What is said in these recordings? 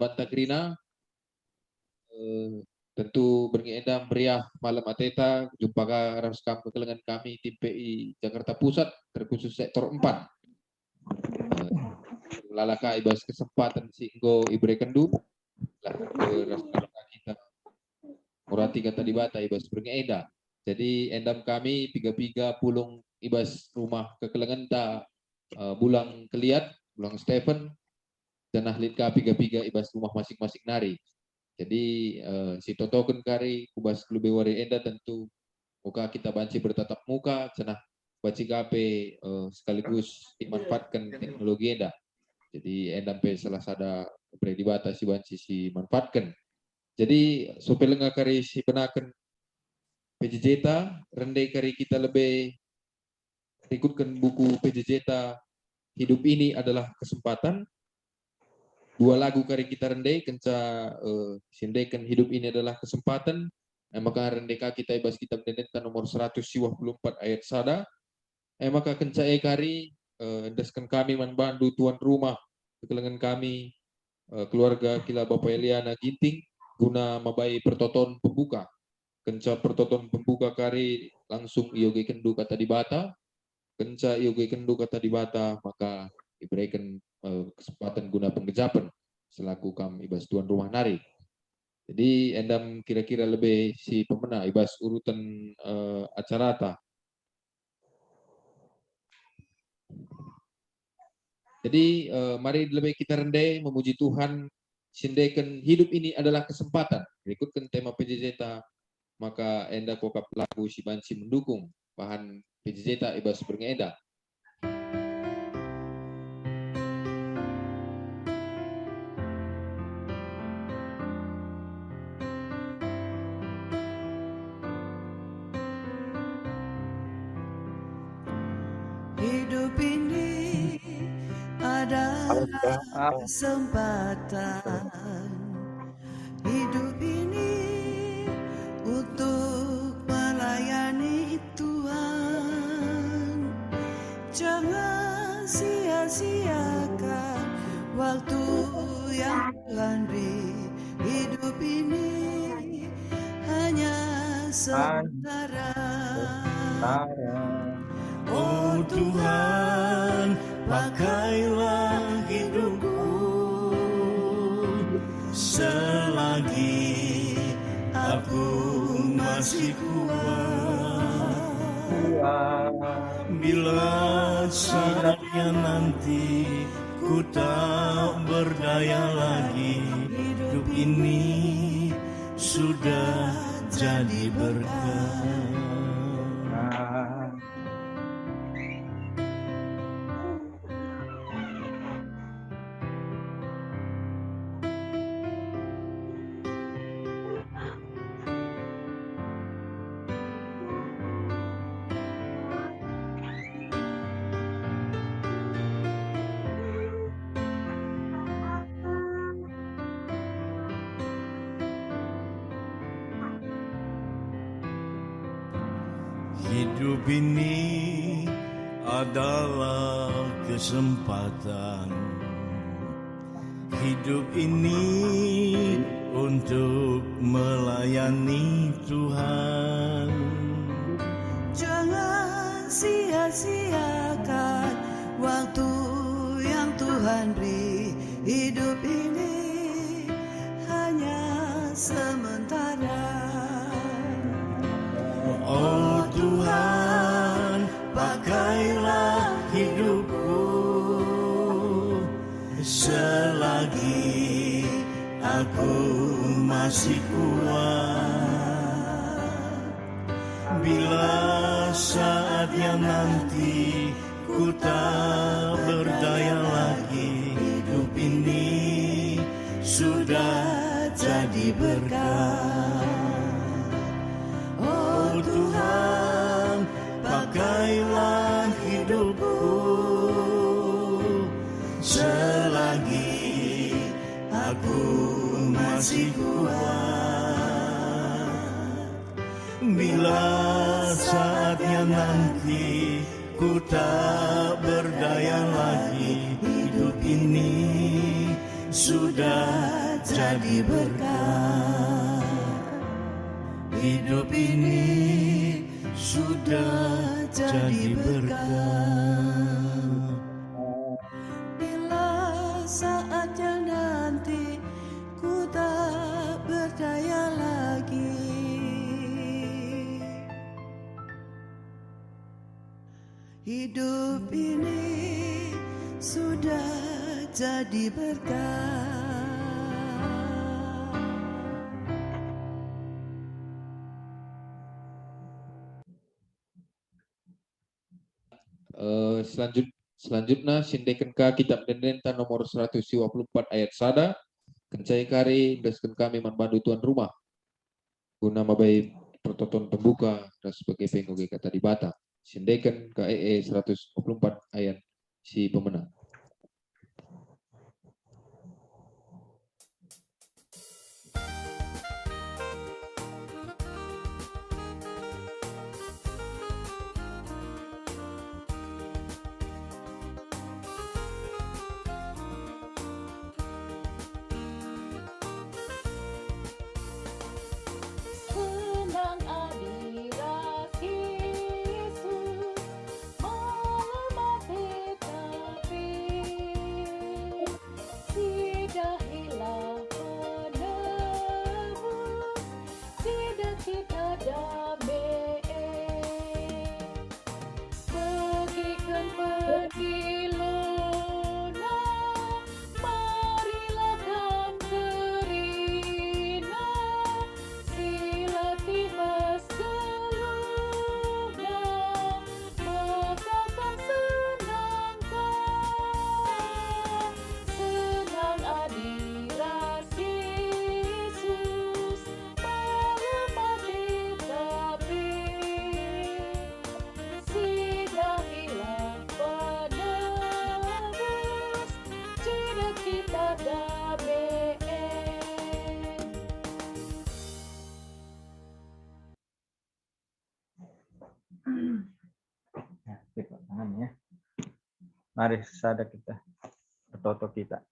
Bantagrina. Tentu berngedam meriah malam ateta jumpa raskam kekelengan kami tim PI Jakarta Pusat terkhusus sektor 4. Lalaka ibas kesempatan singgo ibre kendu lah ke raskam kita murati kata dibata ibas berngedam. Jadi endam kami piga-piga pulung ibas rumah kekelengan ta bulang keliat bulang Stephen dan ahlit ka piga-piga ibas rumah masing-masing nari. Jadi si totoken kari kubas klube wari enda tentu muka kita banci bertatap muka cenah baci gape sekaligus dimanfaatkan teknologi enda. Jadi enda pe salah sada predibata si banci si manfaatkan. Jadi sopelenga kari si penaken PJJ rendai kari kita lebih ikutkan buku PJJ hidup ini adalah kesempatan. 2 lagu kari kita rendai kenca sindekan hidup ini adalah kesempatan. Maka rendeka kita ibas kita mendendeta nomor 124 ayat sada. Maka kenca kari endaskan kami manbandu tuan rumah kekelengan kami keluarga kila Bapak Eliana Ginting guna mabai pertoton pembuka. Kenca pertoton pembuka kari langsung ioge kendu kata dibata. Kenca ioge kendu kata dibata maka diberikan kesempatan guna penggejapan selaku kam ibas tuan rumah nari. Jadi endam kira-kira lebih si pemena ibas urutan acara ta. Jadi mari lebih kita rendai memuji Tuhan sindekan hidup ini adalah kesempatan. Berikutkan tema PJJ maka enda kokap lagu si banci mendukung bahan PJJ ibas berngeda. Hidup ini adalah kesempatan. Hidup ini untuk melayani Tuhan. Jangan sia-siakan waktu yang Tuhan beri. Hidup ini hanya sementara. Oh Tuhan, pakailah hidupku selagi aku masih kuat. Bila saatnya nanti ku tak berdaya lagi, hidup ini sudah jadi berkah. Hidup ini adalah kesempatan. Hidup ini untuk melayani Tuhan. Jangan sia-siakan waktu yang Tuhan beri. Hidup ini hanya sementara. Oh Tuhan, pakailah hidupku selagi aku masih kuat. Bila saatnya nanti ku tak berdaya lagi, hidup ini sudah jadi berkah. Oh Tuhan, pakailah hidupku selagi aku masih kuat. Bila saatnya nanti ku tak berdaya lagi, hidup ini sudah jadi berkat. Hidup ini sudah jadi berkat. Bila saatnya nanti ku tak berdaya lagi, hidup ini sudah jadi berkat. Selanjutnya sindekan ka kitab dendenta nomor 124 ayat sada kencai kari daskan kami membantu tuan rumah guna mabai pertoton pembuka dan sebagai pengoge kata di bata sindekan KEE 124 ayat si pemenang. Senang adirasi Yesus melewati tepi, tidak hilang penebus, tidak kita damai. Bagikan pergi luna, marilah kan kerina, silati mas gelugna, maka kan senangkan. Senang adirasi Yesus melewati tepi, sudah hilang penebus, tidak kita damai. Ya, tepuk tangan ya. Mari sadar kita, bertoto kita.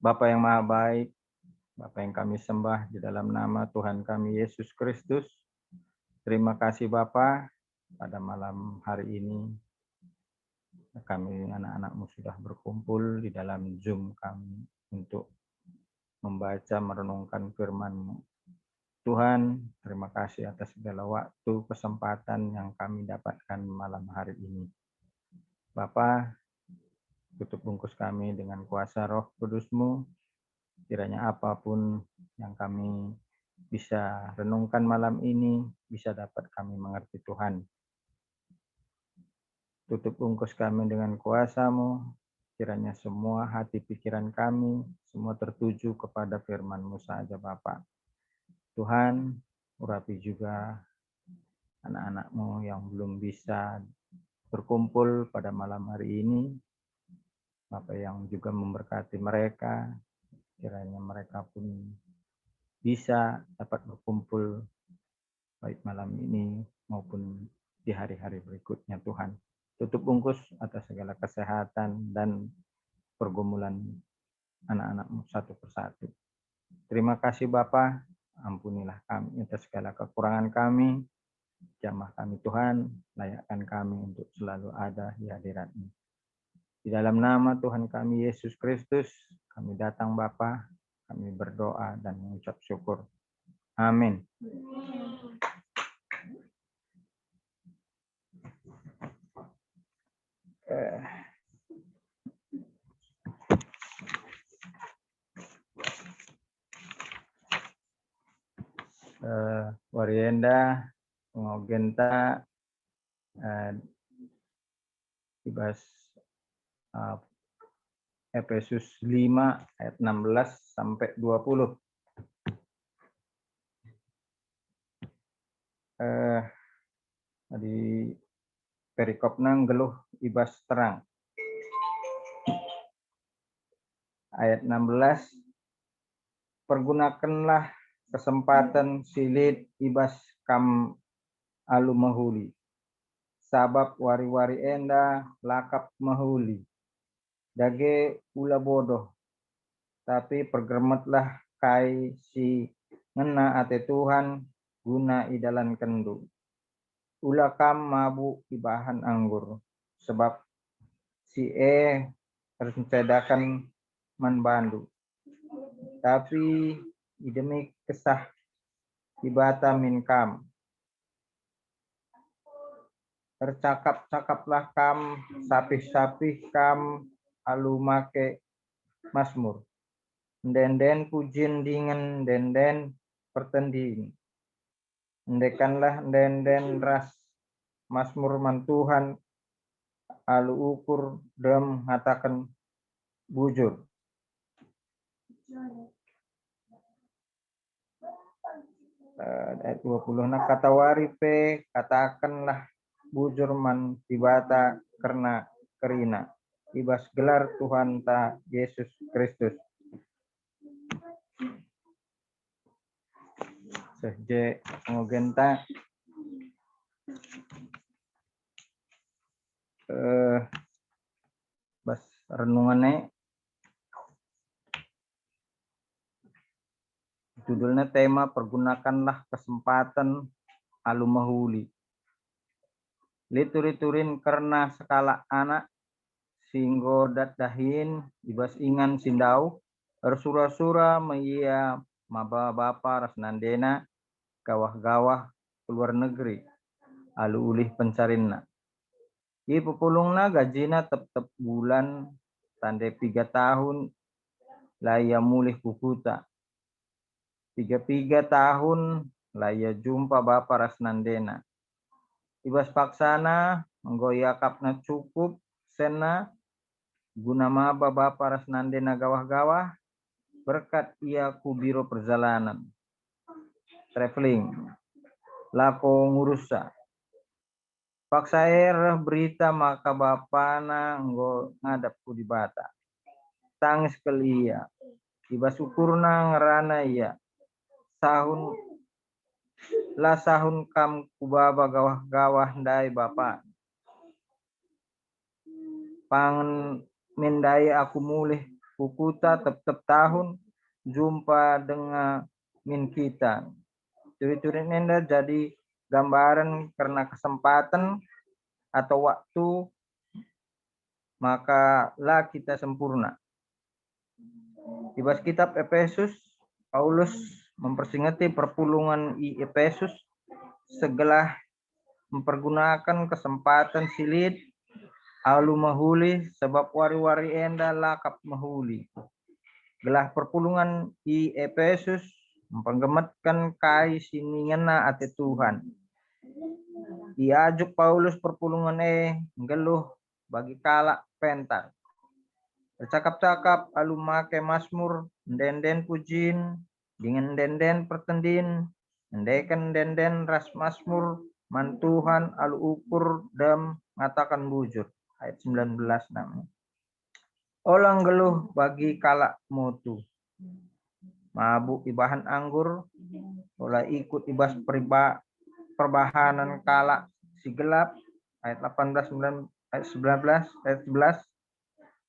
Bapa yang maha baik, Bapa yang kami sembah di dalam nama Tuhan kami Yesus Kristus. Terima kasih Bapa, pada malam hari ini kami anak-anakmu sudah berkumpul di dalam Zoom kami untuk membaca merenungkan firman-Mu. Tuhan, terima kasih atas segala waktu, kesempatan yang kami dapatkan malam hari ini. Bapa, tutup bungkus kami dengan kuasa Roh Kudus-Mu, kiranya apapun yang kami bisa renungkan malam ini, bisa dapat kami mengerti Tuhan. Tutup bungkus kami dengan kuasa-Mu, kiranya semua hati pikiran kami, semua tertuju kepada firman-Mu saja Bapa. Tuhan, urapi juga anak-anak-Mu yang belum bisa berkumpul pada malam hari ini. Bapak yang juga memberkati mereka, kiranya mereka pun bisa dapat berkumpul baik malam ini maupun di hari-hari berikutnya Tuhan. Tutup bungkus atas segala kesehatan dan pergumulan anak-anak-Mu satu persatu. Terima kasih Bapa, ampunilah kami atas segala kekurangan kami, jamah kami Tuhan, layakkan kami untuk selalu ada di hadirat-Mu. Di dalam nama Tuhan kami Yesus Kristus, kami datang Bapa, kami berdoa dan mengucap syukur. Amin. Warienda ngogenta ibas Efesus 5 ayat 16 sampai 20. Di perikop nang geluh ibas terang. Ayat 16, pergunakanlah kesempatan silit ibas kam alu mahuli. Sabab wari-wari enda lakap mahuli. Dage ula bodoh. tapi pergemetlah kai si ngena ate Tuhan guna idalan kendu. Ula kam mabu ibahan anggur, sebab si tersedakan man bandu. Tapi demi kesah ibata min kam. Tercakap-cakaplah kam, sapih-sapih kam alumake Mazmur. Den pujin dengan den pertanding. Ndekanlah den ras Mazmur man Tuhan alu ukur dem ngatakan bujur. Ayat 20. Nah kata waripe katakanlah bujur man tibata karena kerina. Ibas gelar Tuhan ta Yesus Kristus. Sehje ngogenta bas renungannya judulnya tema pergunakanlah kesempatan alu mahuli. Lituri-turin karena skala anak singgo dahin ibas ingan sindau bersura-sura meia maba bapa rasnandena gawah-gawah keluar negeri alu ulih pencarinna. I pepulungna gajina tep bulan tande 3 tahun laya mulih kukuta. 3 tahun laya jumpa bapa rasnandena. Ibas paksana menggoyakapna cukup sena guna maba bapa rasnandena gawah-gawah berkat ia kubiro perjalanan traveling lako ngurusa paksa berita maka bapana nggo ngadap ku di bata tangis kelia ibas ukurna ngerana ia sahun kam kubaba gawah-gawah ndai bapa pangen mendai aku mulih kukuta tep tahun jumpa dengan min kita curi-curi nenda jadi gambaran karena kesempatan atau waktu maka lah kita sempurna. Ibas kitab Efesus Paulus mempersingati perpulungan i Efesus segelah mempergunakan kesempatan silit alu mahuli sebab wari-wari enda lakap mahuli. Gelah perpulungan i Efesus mempenggemetkan kai siningena ate Tuhan. Iajuk Paulus perpulungan ngeluh bagi kalak pentar. Bercakap-cakap alu make Mazmur den pujin dengan den pertendin ndekan den ras Mazmur man Tuhan alu ukur dan ngatakan bujur. Ayat 19 namanya. Olang geluh bagi kalak mutu. Mabuk ibahan anggur. Olah ikut ibas perbahanan kalak si gelap. Ayat 18, ayat 19, ayat 11.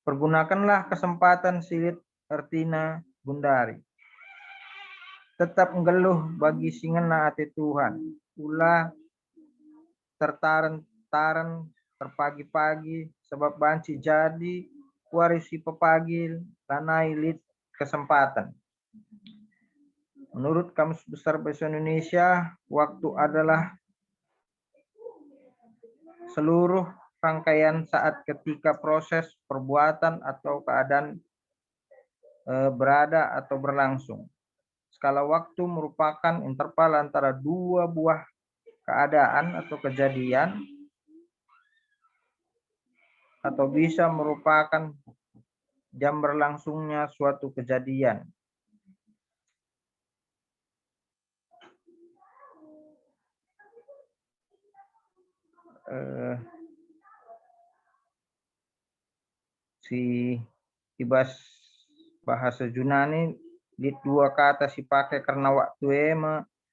Pergunakanlah kesempatan silit ertina bundari. Tetap ngeluh bagi singena ate Tuhan. Ulah tertaran terpagi-pagi sebab banci jadi warisi pepagil tanai lit kesempatan. Menurut Kamus Besar Bahasa Indonesia, waktu adalah seluruh rangkaian saat ketika proses perbuatan atau keadaan berada atau berlangsung. Skala waktu merupakan interval antara dua buah keadaan atau kejadian atau bisa merupakan jam berlangsungnya suatu kejadian. Si ibas bahasa Yunani di dua kata si pakai karena waktu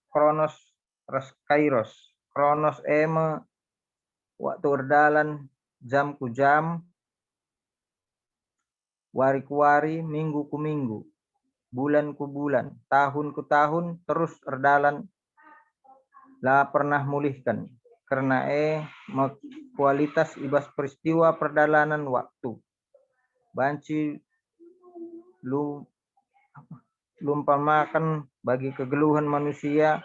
kronos ras kairos. Kronos waktu berdalan, jam ku jam, wari ku wari, minggu ku minggu. bulan ku bulan, tahun ku tahun, terus erdalan lah pernah mulihkan. Karena kualitas ibas peristiwa perdalanan waktu. Banci lumpamakan bagi kegeluhan manusia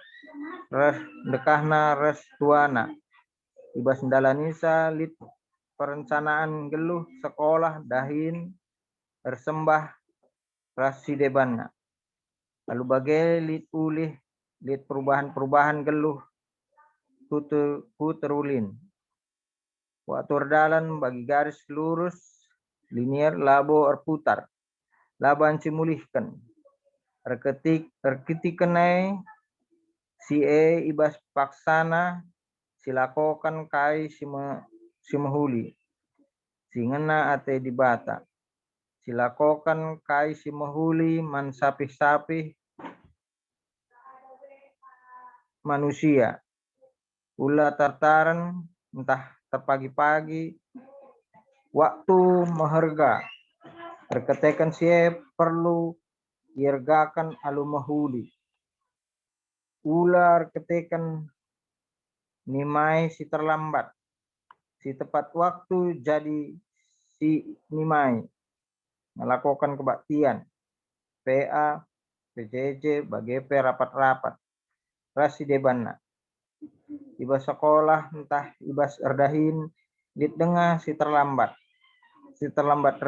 res dekahna res tuana. Ibas ndalanisa lit perencanaan geluh sekolah dahin bersembah rasidebanna. Lalu bagai lit ulih lit perubahan-perubahan geluh ku terulin. Waktu erdalan bagi garis lurus linier labo erputar. Laban simulihkan. Erketikenai si ibas paksana silakokan kai simahuli. Singena ate dibata. Silakokan kai simahuli mansapih-sapih manusia. Ula tartaran entah terpagi-pagi waktu maharga. Terketekan perlu diergakan alu mahuli. Ular ketekan nimai si terlambat. Si tepat waktu jadi si nimai. Melakukan kebaktian. PA, PJJ, BGP rapat-rapat. Rasi debanna. Ibas sekolah entah ibas erdahin dit dengah si terlambat. Si terlambat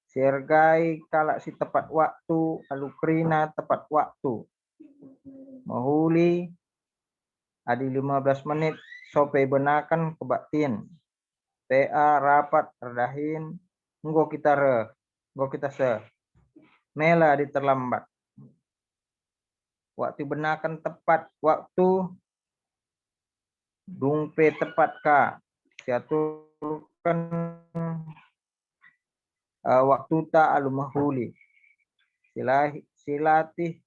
si ergai kalak si tepat waktu alu krina tepat waktu. Mahuli adi 15 menit sope benakan kebaktian. PA rapat erdahin enggo kita se. Mela di terlambat. Waktu benakan tepat waktu dungpe tepat ka. Siaturkan waktu ta alu mahuli. Silatih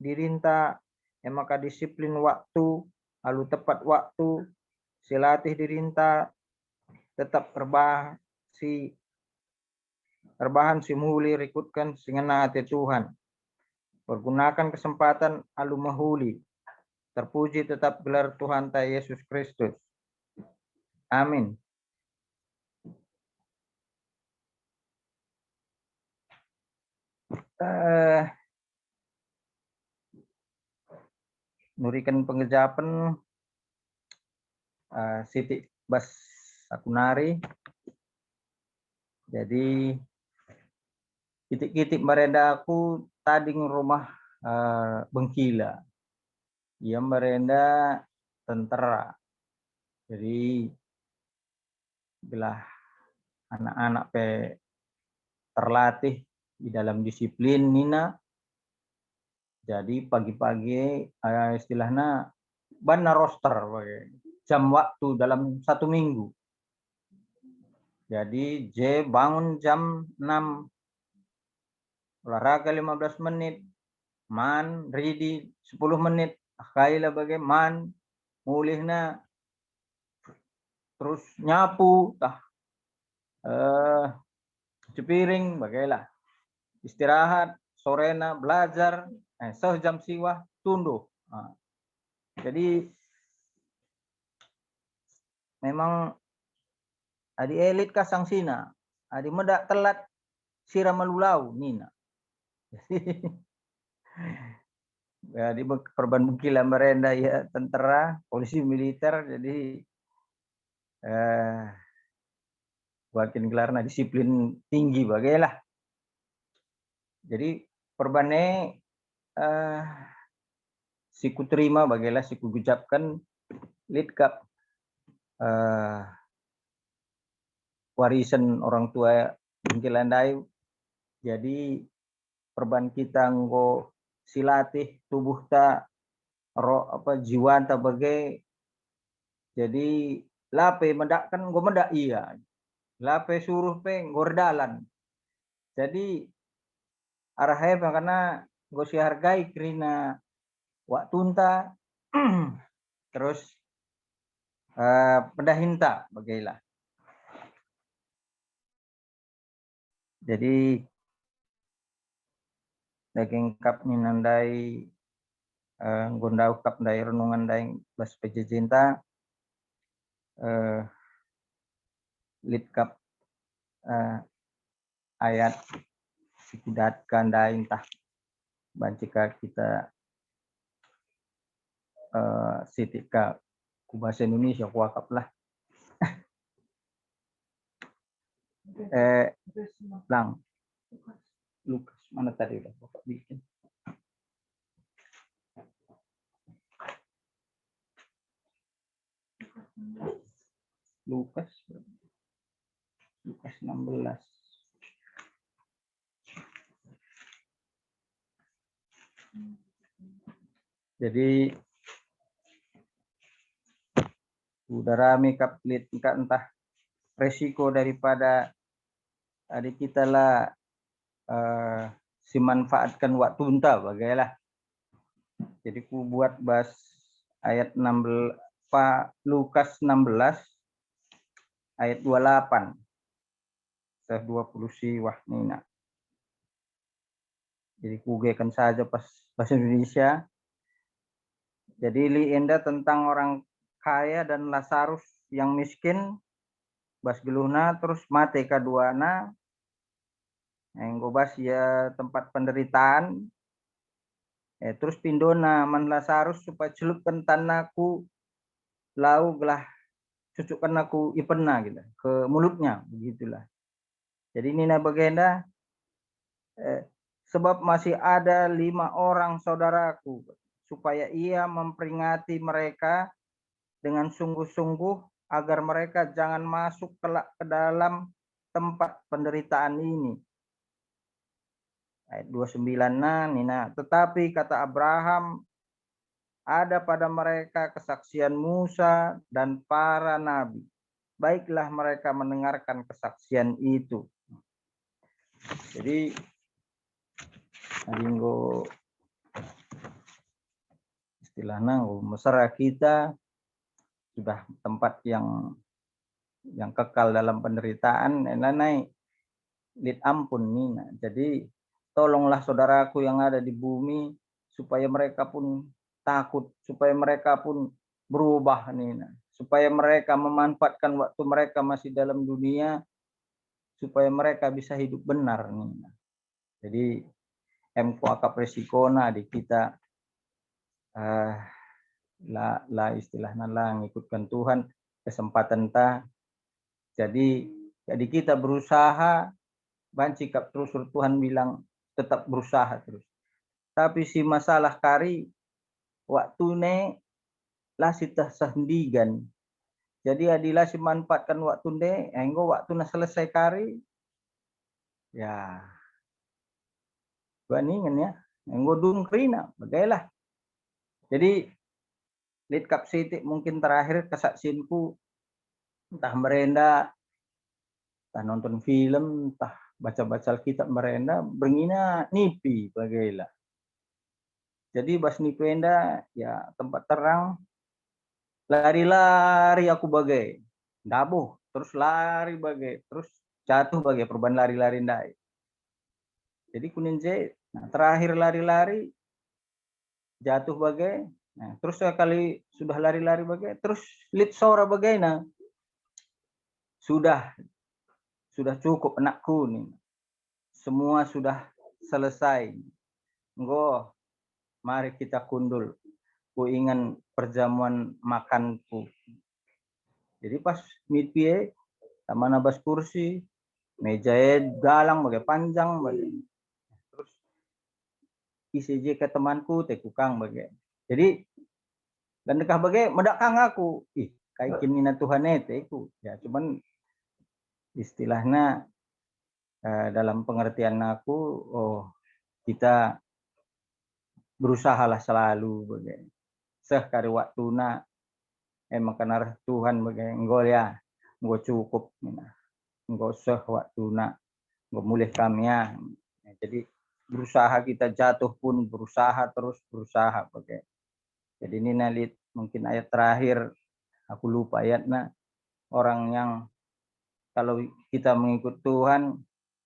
dirinta emaka disiplin waktu alu tepat waktu. Silatih dirinta tetap terbahan si mahuli rikutkan singena ate Tuhan. Pergunakan kesempatan alu mahuli. Terpuji tetap gelar Tuhan ta Yesus Kristus. Amin. Nurikan pengejapan Siti Bas Sakunari. Jadi kitik-kitik merenda aku tading rumah Bengkila. Ia merenda tentara. Jadi belah anak-anak terlatih di dalam disiplin nina. Jadi pagi-pagi istilahnya bana roster jam waktu dalam 1 minggu. Jadi bangun jam 6, olahraga 15 menit, man ready 10 menit, kaila bagai man mulihna terus nyapu cepiring bagailah istirahat sorena belajar sejam siwah tunduh. Jadi memang adi elit ka sangsina adi medak telat sira malulau nina. Jadi korban Bengkila merenda ya tentara polisi militer jadi buatin gelarna disiplin tinggi bagailah. Jadi perbane siku terima bagailah siku gucapkan litkap warisan orang tua Bengkilandai. Jadi perban kita nggo silatih tubuh ta jiwa ta bagai. Jadi lape mendakkan nggo mendak iya. Lape suruh pe ngordalan. Jadi arahe karena nggo si hargai krina waktunta terus pendahinta bagailah. Jadi daging kap ni nandai gondau kap dai renungan dai bas pejecinta lit kap ayat sikidat kandai entah bancika kita sitika ku bahasa Indonesia ku akap lah lang Lukas mana tadi udah Bapak bikin Lukas 16. Jadi udah rame kaplit entah resiko daripada adik kita lah si manfaatkan waktu entah bagailah. Jadi ku buat bahas ayat 16 Pak Lukas 16 ayat 28 20 wah nina. Jadi kugekan saja pas bahasa Indonesia. Jadi li enda tentang orang kaya dan Lazarus yang miskin bas geluhna terus mate kaduana enggo bas ya tempat penderitaan terus pindona man Lazarus supaya celupkan tanahku lau gelah cucukkan aku ipena gitu ke mulutnya begitulah. Jadi nina bagenda sebab masih ada 5 orang saudaraku supaya ia memperingati mereka dengan sungguh-sungguh agar mereka jangan masuk kelak ke dalam tempat penderitaan ini. Ayat 29 nina, tetapi kata Abraham ada pada mereka kesaksian Musa dan para nabi. Baiklah mereka mendengarkan kesaksian itu. Jadi Adinggo istilahnya masyarakat kita sudah tempat yang kekal dalam penderitaan naik lit ampun nina. Jadi tolonglah saudaraku yang ada di bumi supaya mereka pun takut, supaya mereka pun berubah nina, supaya mereka memanfaatkan waktu mereka masih dalam dunia supaya mereka bisa hidup benar nina. Jadi emko akap resikona di kita lah istilahnya lah ngikutkan Tuhan kesempatan ta. Jadi kita berusaha bancikap terus Tuhan bilang tetap berusaha terus. Tapi si masalah kari waktu ne lah sitah sehendigan. Jadi adilah si manfaatkan waktu ne enggo waktu na selesai kari ya baningan ya enggo dung krina bagailah. Jadi lit kap sitik mungkin terakhir kesaksianku entah merenda, entah nonton film, entah baca-baca Alkitab merenda, berngina nipi bagailah. Jadi bas nipi enda ya tempat terang, lari-lari aku bagai, dabuh, terus lari bagai, terus jatuh bagai perubahan lari-lari ndai. Jadi kuninje, nah terakhir lari-lari, jatuh bagai, nah terus sekali sudah lari-lari bagai, terus lit sora bagai nah. Sudah cukup anakku nih. Semua sudah selesai. Enggo, mari kita kundul. Ku ingat perjamuan makanku. Jadi pas mitpie, mana bas kursi, meja galang bagai panjang bagai. Terus isi ke temanku tekukang bagai. Jadi dan dekah bagai medakang aku. Ih, kayak kini na Tuhan teku. Ya cuman istilahnya dalam pengertian aku, kita berusahalah selalu bagai sekali waktu na makan Tuhan bagai enggol ya enggol cukup enggol seh waktu na enggol mulih kami ya. Jadi berusaha kita jatuh pun berusaha terus berusaha bagai. Jadi ini nalit mungkin ayat terakhir aku lupa ayatnya, orang yang kalau kita mengikut Tuhan,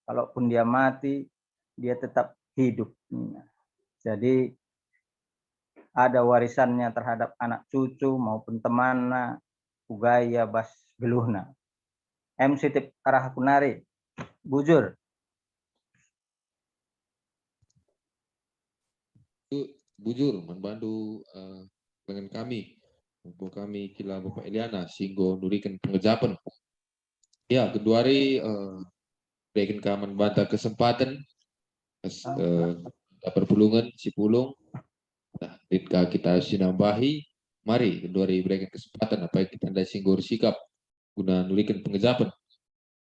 kalaupun dia mati, dia tetap hidup. Jadi ada warisannya terhadap anak cucu maupun temanna, ugaya bas geluhna. Sitip arah kunari, bujur. Bujur membantu dengan kami. Kami kila Bapak Eliana singgo nurikan pengejapan. Ya, Genduari berikan kami bantah kesempatan perpulungan si pulung. Nah, ketika kita sinambahi, mari Genduari berikan kesempatan apa yang kita anda singgur sikap guna nurikan pengejapan.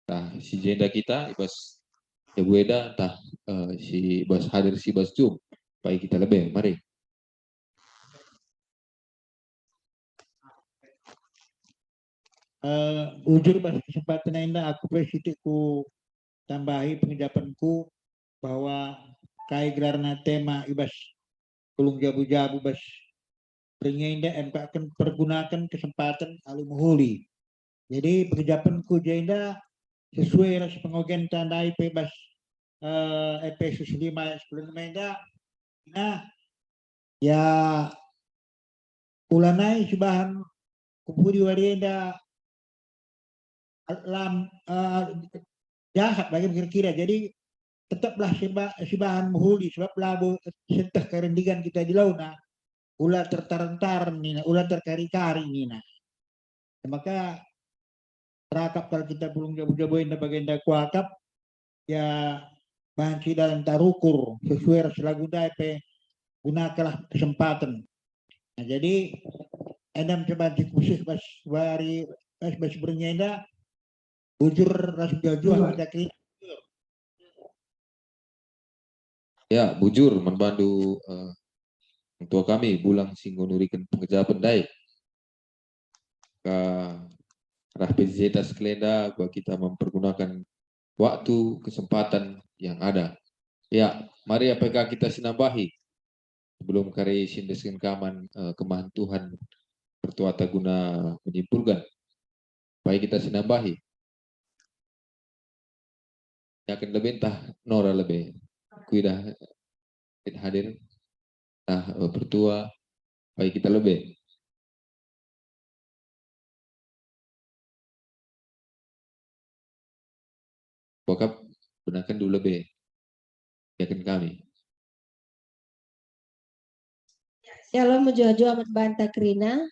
Nah, si jenda kita ibas ya bueda entah si bas hadir si bas jum. Baik kita lebih, mari. Ujur pada kesempatan anda aku presitiku tambahi pengejapanku bahwa kai gelarna tema ibas kulung jabu-jabu bas pringenda empa akan pergunakan kesempatan alu muhuli. Jadi pengejapanku jenda sesuai ras pengogen tandai bebas Efesus 5 ayat 10 menda. Nah, ya ulanai subahan kupudi warienda alam jahat bagi kira-kira. Jadi tetaplah sibahan muhuli sebab labu setah kerendigan kita di launa ulah tertaran-taran nina, ulah terkari-kari nina. Maka rakap kalau kita belum jabu-jabuin dan bagian kuakap ya banci dalam tarukur sesuai selagu dape gunakanlah kesempatan. Nah, jadi endam coba dikusis bas wari bas bernyenda bujur ras jauh kita kini. Ya, bujur membantu tua kami bulang singgo nurikan pengejapan dai. Ka rahpezitas kelenda gua kita mempergunakan waktu kesempatan yang ada. Ya, mari apakah kita sinambahi sebelum kari sindeskan kaman kemahan Tuhan bertuata guna menyimpulkan. Baik kita sinambahi. Yakin lebih entah Nora lebih. Kuidah hadir. Nah, bertua baik kita lebih. Bokap gunakan dulu lebih. Yakin kami. Shalom mujo-jo amat banta krina.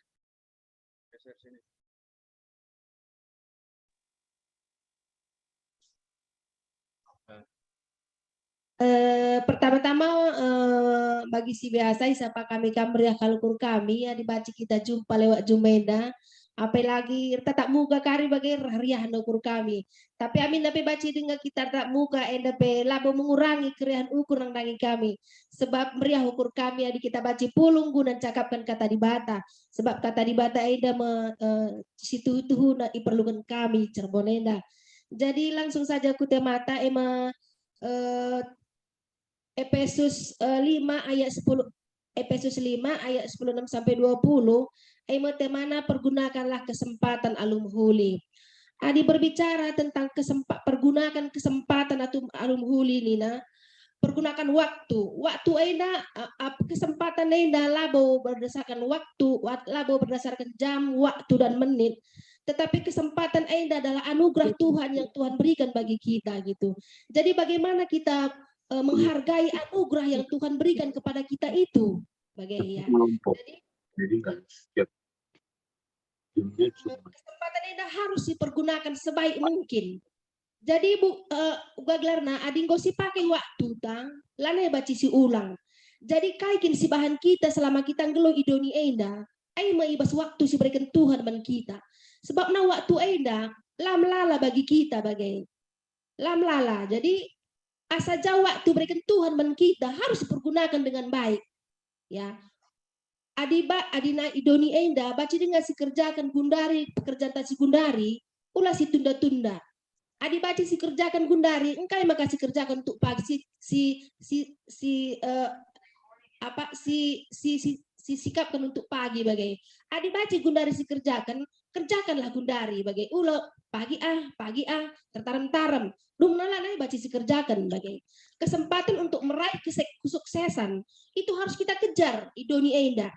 Pertama-tama bagi si biasa siapa kami kamriah kalukur kami ya dibaca kita jumpa lewat jumenda apalagi tetap muka kari bagi riah nukur kami tapi amin tapi baca dengan kita tak muka endape labo mengurangi keriahan ukur nang dangi kami sebab meriah ukur kami adi kita baca pulung guna cakapkan kata di bata sebab kata di bata enda situ na diperlukan kami cerbonenda jadi langsung saja ku temata Efesus 5 ayat 10 Efesus 5 ayat 16 sampai 20 mana pergunakanlah kesempatan alum huli. Adi berbicara tentang pergunakan kesempatan atau alum huli nina. Pergunakan waktu enda kesempatan enda labo berdasarkan waktu, labo berdasarkan jam, waktu dan menit. Tetapi kesempatan enda adalah anugerah Tuhan yang Tuhan berikan bagi kita gitu. Jadi bagaimana kita menghargai anugerah yang Tuhan berikan kepada kita itu, bagaimana? Jadi kesempatan ini harus dipergunakan sebaik mungkin. Jadi Gaglarna adinggo si pakai waktu tang, lana baca si ulang. Jadi kaikin si bahan kita selama kita ngelo idoni enda, ai maibas waktu si berikan Tuhan ban kita. Sebab na waktu enda lam lala bagi kita bagai lam lala. Jadi asa jauh waktu berikan Tuhan ban kita harus dipergunakan dengan baik. Ya. Adina idoni enda baca dengan si kerjakan gundari pekerjaan si gundari ulah si tunda-tunda. Adi baca si kerjakan gundari engkai maka si kerjakan untuk pagi sikapkan untuk pagi bagai. Adi baca gundari si kerjakanlah gundari bagai ulah pagi tertaram-taram. Dung nalanai baca kerjakan bagai kesempatan untuk meraih kesuksesan itu harus kita kejar idoni enda.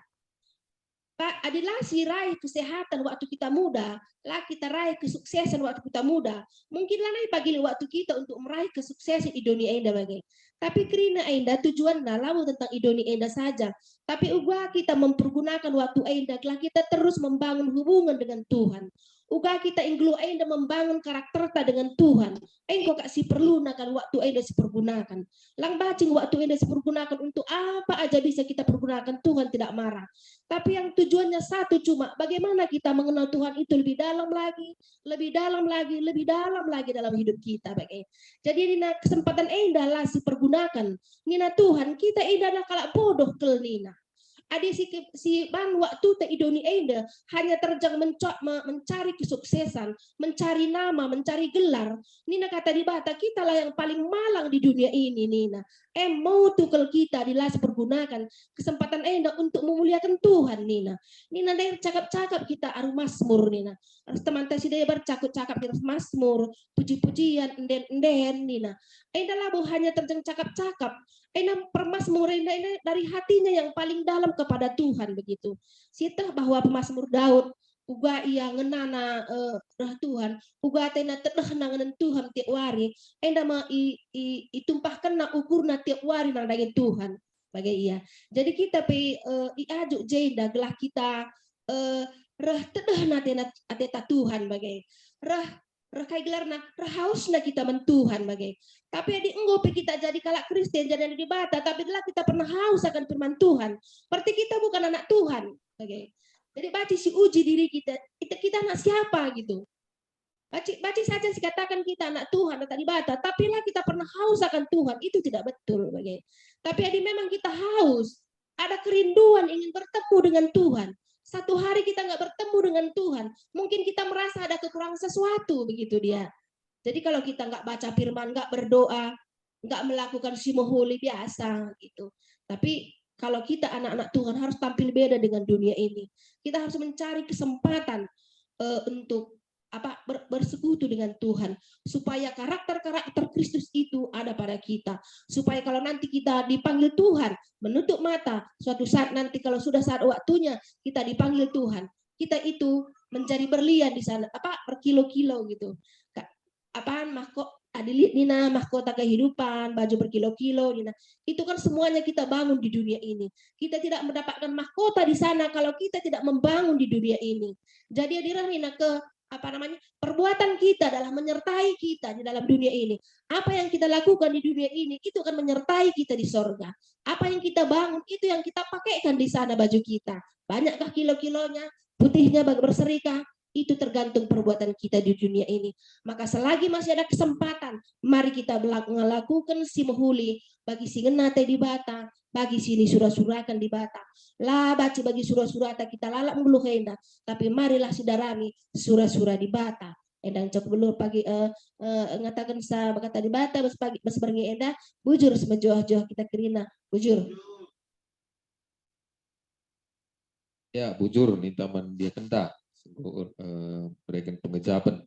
Pak, adalah si raih kesehatan waktu kita muda, lah kita raih kesuksesan waktu kita muda. Mungkinlah naik pagi waktu kita untuk meraih kesuksesan di dunia enda bagai. Tapi kerana enda tujuan lalu tentang idoni enda saja. Tapi ubah kita mempergunakan waktu enda, lah kita terus membangun hubungan dengan Tuhan. Uga kita inglu enda membangun karakter dengan Tuhan. Engkau kasih perlu nakan waktu enda dipergunakan. Lang bacing waktu enda dipergunakan untuk apa aja bisa kita pergunakan, Tuhan tidak marah. Tapi yang tujuannya satu cuma bagaimana kita mengenal Tuhan itu lebih dalam lagi, lebih dalam lagi, lebih dalam lagi dalam hidup kita. Jadi Nina kesempatan enda lah dipergunakan. Nina Tuhan kita enda nak kalak bodoh kel Nina. Adi si ban waktu te idoni enda hanya terjang mencari kesuksesan, mencari nama, mencari gelar. Nina kata di bata kita lah yang paling malang di dunia ini Nina. Mau tukel kita dilas pergunakan kesempatan enda untuk memuliakan Tuhan Nina. Nina dari cakap-cakap kita aru Mazmur Nina. Harus teman-teman si dia bercakap-cakap di Mazmur, puji-pujian, enden Nina. Enda labu hanya terjang cakap-cakap. Permasmur enda dari hatinya yang paling dalam kepada Tuhan begitu. Sita bahwa pemazmur Daud uga ia ngenana Tuhan, uga tena tedeh nanganan Tuhan tiap hari, enda ma itumpahkan na ukurna tiap hari nang daging Tuhan bagai ia. Jadi kita pe iajuk jenda gelah kita reh tedeh na tena Tuhan bagai rekai gelarna rahausna kita mentuhan bagai. Tapi adi enggo kita jadi kalak Kristen jadi di bata, tapi adalah kita pernah haus akan firman Tuhan. Berarti kita bukan anak Tuhan bagai. Jadi baca si uji diri kita anak siapa gitu. Baca saja si katakan kita anak Tuhan atau di bata, tapi lah kita pernah haus akan Tuhan, itu tidak betul bagai. Tapi adi memang kita haus, ada kerinduan ingin bertemu dengan Tuhan. Satu hari kita nggak bertemu dengan Tuhan, mungkin kita merasa ada kekurangan sesuatu begitu dia. Jadi kalau kita nggak baca firman, nggak berdoa, nggak melakukan simahuli biasa gitu. Tapi kalau kita anak-anak Tuhan harus tampil beda dengan dunia ini. Kita harus mencari kesempatan untuk bersekutu dengan Tuhan supaya karakter Kristus itu ada pada kita, supaya kalau nanti kita dipanggil Tuhan menutup mata suatu saat nanti kalau sudah saat waktunya kita dipanggil Tuhan, kita itu menjadi berlian di sana berkilo-kilo gitu. Mahkota kehidupan, baju berkilo-kilo Nina. Itu kan semuanya kita bangun di dunia ini. Kita tidak mendapatkan mahkota di sana kalau kita tidak membangun di dunia ini. Jadi Nina perbuatan kita adalah menyertai kita di dalam dunia ini. Apa yang kita lakukan di dunia ini itu akan menyertai kita di sorga. Apa yang kita bangun itu yang kita pakaikan di sana baju kita. Banyakkah kilo-kilonya, putihnya berserikah, itu tergantung perbuatan kita di dunia ini. Maka selagi masih ada kesempatan, mari kita melakukan simahuli bagi si ngenate di bata, bagi sini surah-surakan di bata. Lah baca bagi surah-surata kita lalak mulu henda, tapi marilah sidarami surah-surah di bata. Endang cok belur pagi ngatakan sa kata di bata mas berngi enda bujur semejoh-joh kita kerina bujur. Ya bujur nih teman dia kenta berikan pengejapan.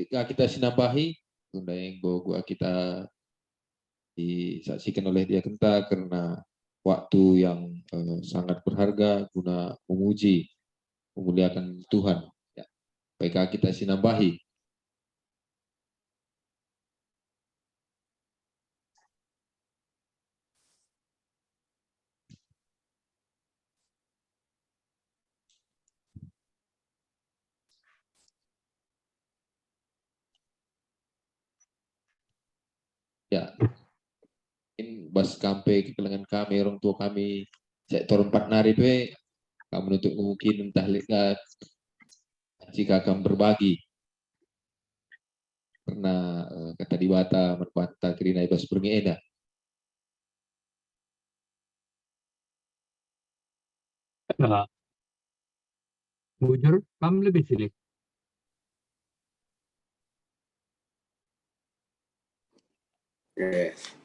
Kita sinambahi tunda yang gua kita disaksikan oleh dia kenta karena waktu yang sangat berharga guna memuji memuliakan Tuhan. Ya. Baiklah kita sinambahi. Ya, in bas kampe kekelengan kami, orang tua kami, sektor 4 nari pe, kamu menuntut mungkin entah lihat jika akan berbagi. Pernah kata di bata, merpata kerina ibas berngeda. Bujur, kamu lebih sini.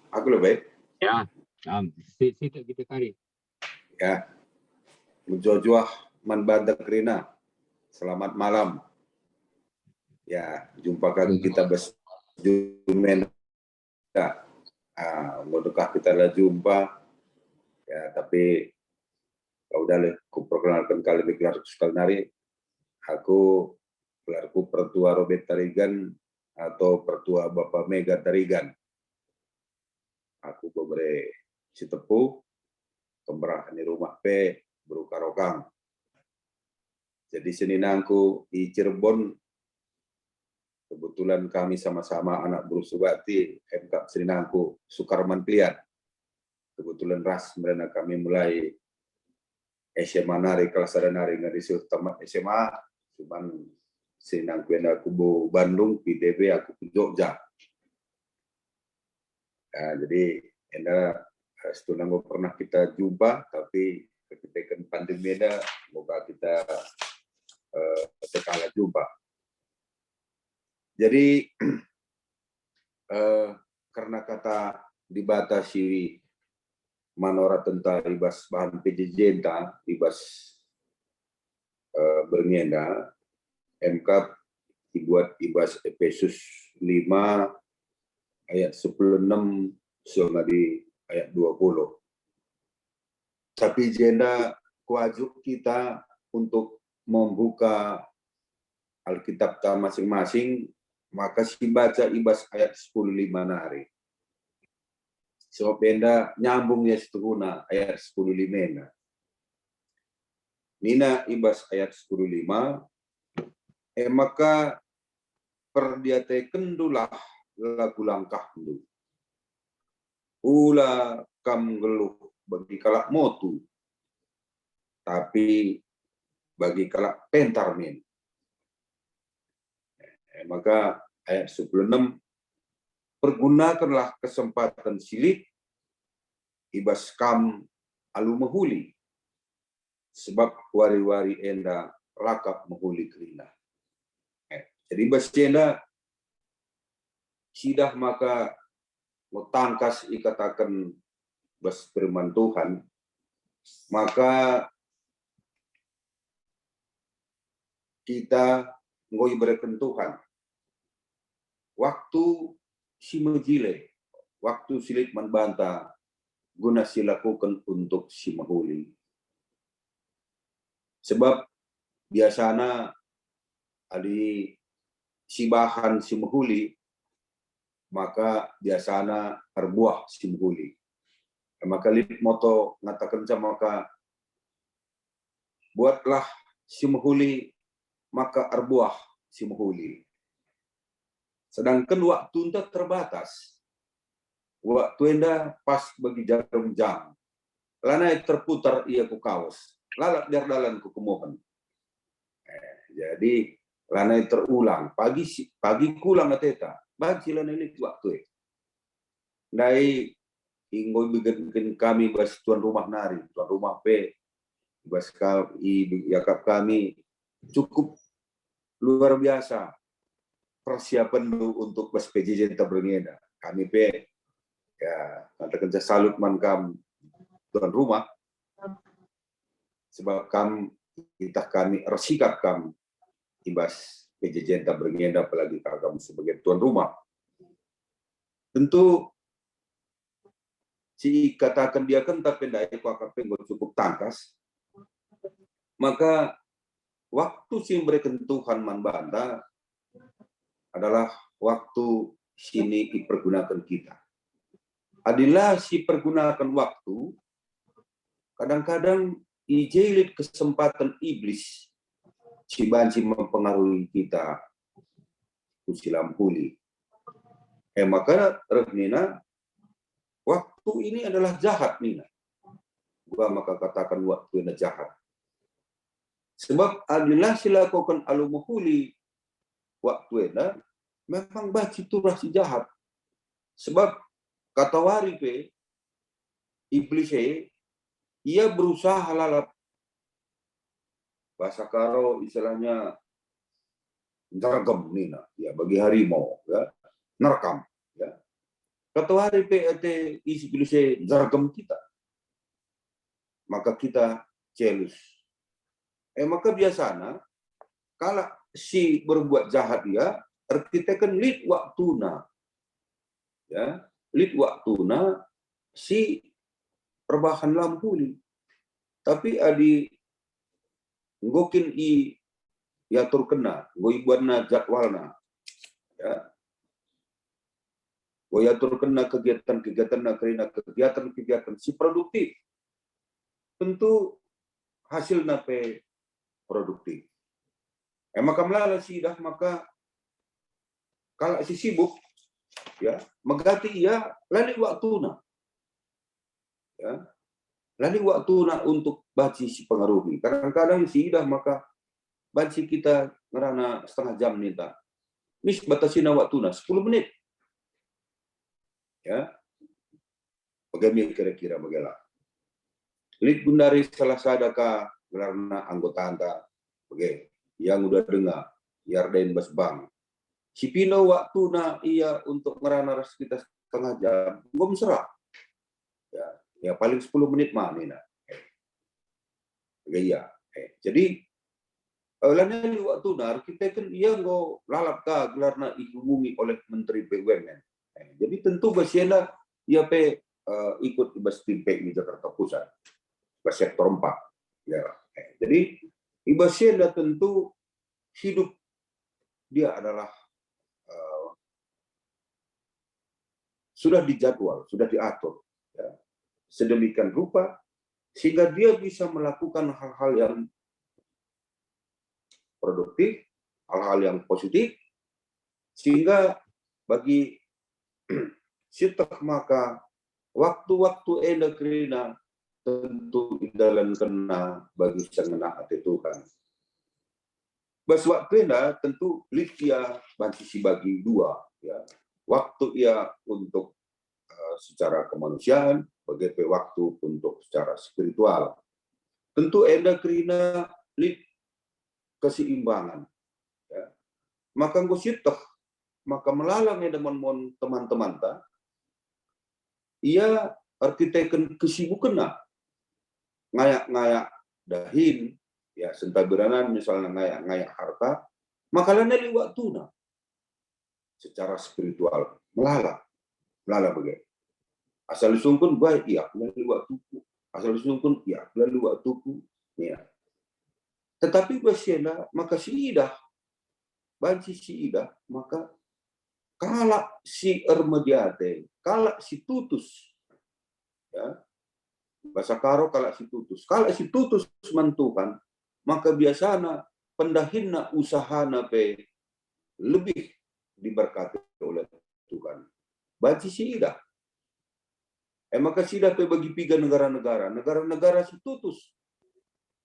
Aku lebih. Ya, situ kita kari. Ya, Mujojuah man banda kerina. Selamat malam Ya, jumpa kali kita berjumen. Mudahkah kita lah jumpa. Ya, tapi udah aku perkenalkan kali gelar sekali nari. Aku gelarku Pertua Robert Tarigan atau Pertua Bapak Mega Tarigan. Aku bebre si tepu pemberah di rumah P beruka rokang. Jadi seninangku di Cirebon, kebetulan kami sama-sama anak Brusubati, MK seninangku Sukarman Kliat. Kebetulan ras mereka kami mulai SMA nari kelas ada nari ngadi tamat SMA, cuman seninangku yang aku Bandung, PDB aku ke Jogja. Nah, jadi enda setunang pernah kita jumpa, tapi ketika pandemi ada, semoga kita sekali jumpa. Jadi karena kata dibatasi manora tentang ibas bahan pejejenta, ibas berniaga, MK dibuat ibas Efesus 5 ayat 10:6 soalnya di ayat 20. Tapi jenda wajib kita untuk membuka Alkitab kita masing-masing, maka si baca ibas ayat 10:5 nari. Sebab benda nyambungnya setenguna ayat 10:5. Nina ibas ayat 10:5, maka perdiateken dulah lagu langkah dulu. Ula kam geluh bagi kalak motu, tapi bagi kalak pentarmin. Maka ayat 10:6, pergunakanlah kesempatan silik ibas kam alu mahuli, sebab wari-wari enda rakap mahuli kerina. Jadi ibas enda sidah maka tangkas ikatakan bas firman Tuhan, maka kita ngoi berikan Tuhan. Waktu si mejile, waktu silik membantah, guna silakukan untuk si mahuli. Sebab biasanya adi si bahan si mahuli, maka biasanya arbuah si mahuli. Maka lip moto ngatakan sama maka buatlah si mahuli, maka arbuah si mahuli. Sedangkan waktu itu terbatas. Waktu enda pas bagi jarum jam. Lana terputar ia ku kaos. Lalak dardalan ku kemohon. Jadi lana terulang. Pagi kulang ateta. Bagi lana ini waktu. Dai inggoy bikin kami bas tuan rumah nari, tuan rumah P, bas yakap kami cukup luar biasa persiapan untuk bas PJJ berniaga. Kami P ya katakan saya salut mankam tuan rumah, sebab kami resikap kami ibas PJJ berniaga, apalagi kami sebagai tuan rumah. Tentu si katakan dia kan tapi daya KKP cukup tangkas, maka waktu si memberikan Tuhan membantah adalah waktu sini dipergunakan kita. Adalah si pergunakan waktu, kadang-kadang ijelit kesempatan iblis si banci mempengaruhi kita usilampuli. Maka Rehnina, waktu ini adalah jahat, Nina. Gua maka katakan waktu ini jahat. Sebab adalah silakukan alumuhuli waktu ini memang baci turah si jahat. Sebab kata waripe iblis ia berusaha lalap. Bahasa karo istilahnya jargem Nina, ya bagi harimau, ya nerekam, ya. Kata waripe ate iblis jargem kita. Maka kita celus. Maka biasanya kalau si berbuat jahat dia, kita kan lid waktuna. Ya, lid waktuna si perbahan lampuli. Tapi adi ngokin i yatur kena, goi buatna jadwalna. Ya. Goi yatur kena kegiatan-kegiatan karena kegiatan-kegiatan si produktif. Tentu hasil nape produktif. Maka melala si dah maka kalau si sibuk ya megati ia lali waktuna. Ya. Lali waktuna untuk baci si pengaruhi. Kadang-kadang si dah maka baci kita ngerana setengah jam nita. Mis batasina waktuna 10 menit. Ya. Bagaimana kira-kira bagaimana? Lid gundari salah sadaka karena anggota anda. Oke, yang udah dengar, Yarden Basbang. Si Pino waktu ia untuk ngerana ras kita setengah jam, gue serah. Ya paling 10 menit mah Nina. Oke, iya. Jadi lainnya waktu kita kan ia ngo lalap ka gelarna dihubungi oleh Menteri BUMN. Jadi tentu basiana ia ikut di Bastimpe di Jakarta Pusat, sektor 4. Ya. Jadi Ibasienda tentu hidup dia adalah sudah dijadwal, sudah diatur ya, sedemikian rupa sehingga dia bisa melakukan hal-hal yang produktif, hal-hal yang positif, sehingga bagi sitak maka waktu-waktu endakrina tentu dalam kena bagi sengena hati Tuhan. Bas waktu tentu litia bantisi bagi dua ya. Waktu ia untuk secara kemanusiaan, bagi waktu untuk secara spiritual. Tentu endakrina lit keseimbangan. Ya. Maka ngositok, maka melalang edamon teman-teman ta, ia arkitekten kesibukan ngayak-ngayak dahin, ya sentabiranan misalnya ngayak-ngayak harta, maka lana liwat tuna secara spiritual melala bagai asal disungkun baik iya lalu waktuku, asal disungkun iya lalu waktuku, ya. Tetapi basiana maka si idah banci si idah maka kalak si ermediate, kalak si tutus, ya. Bahasa karo kalak si tutus mentukan, maka biasanya pendahinna usahana pe lebih diberkati oleh Tuhan. Baci si idah. Maka si idah pe bagi tiga negara-negara si tutus,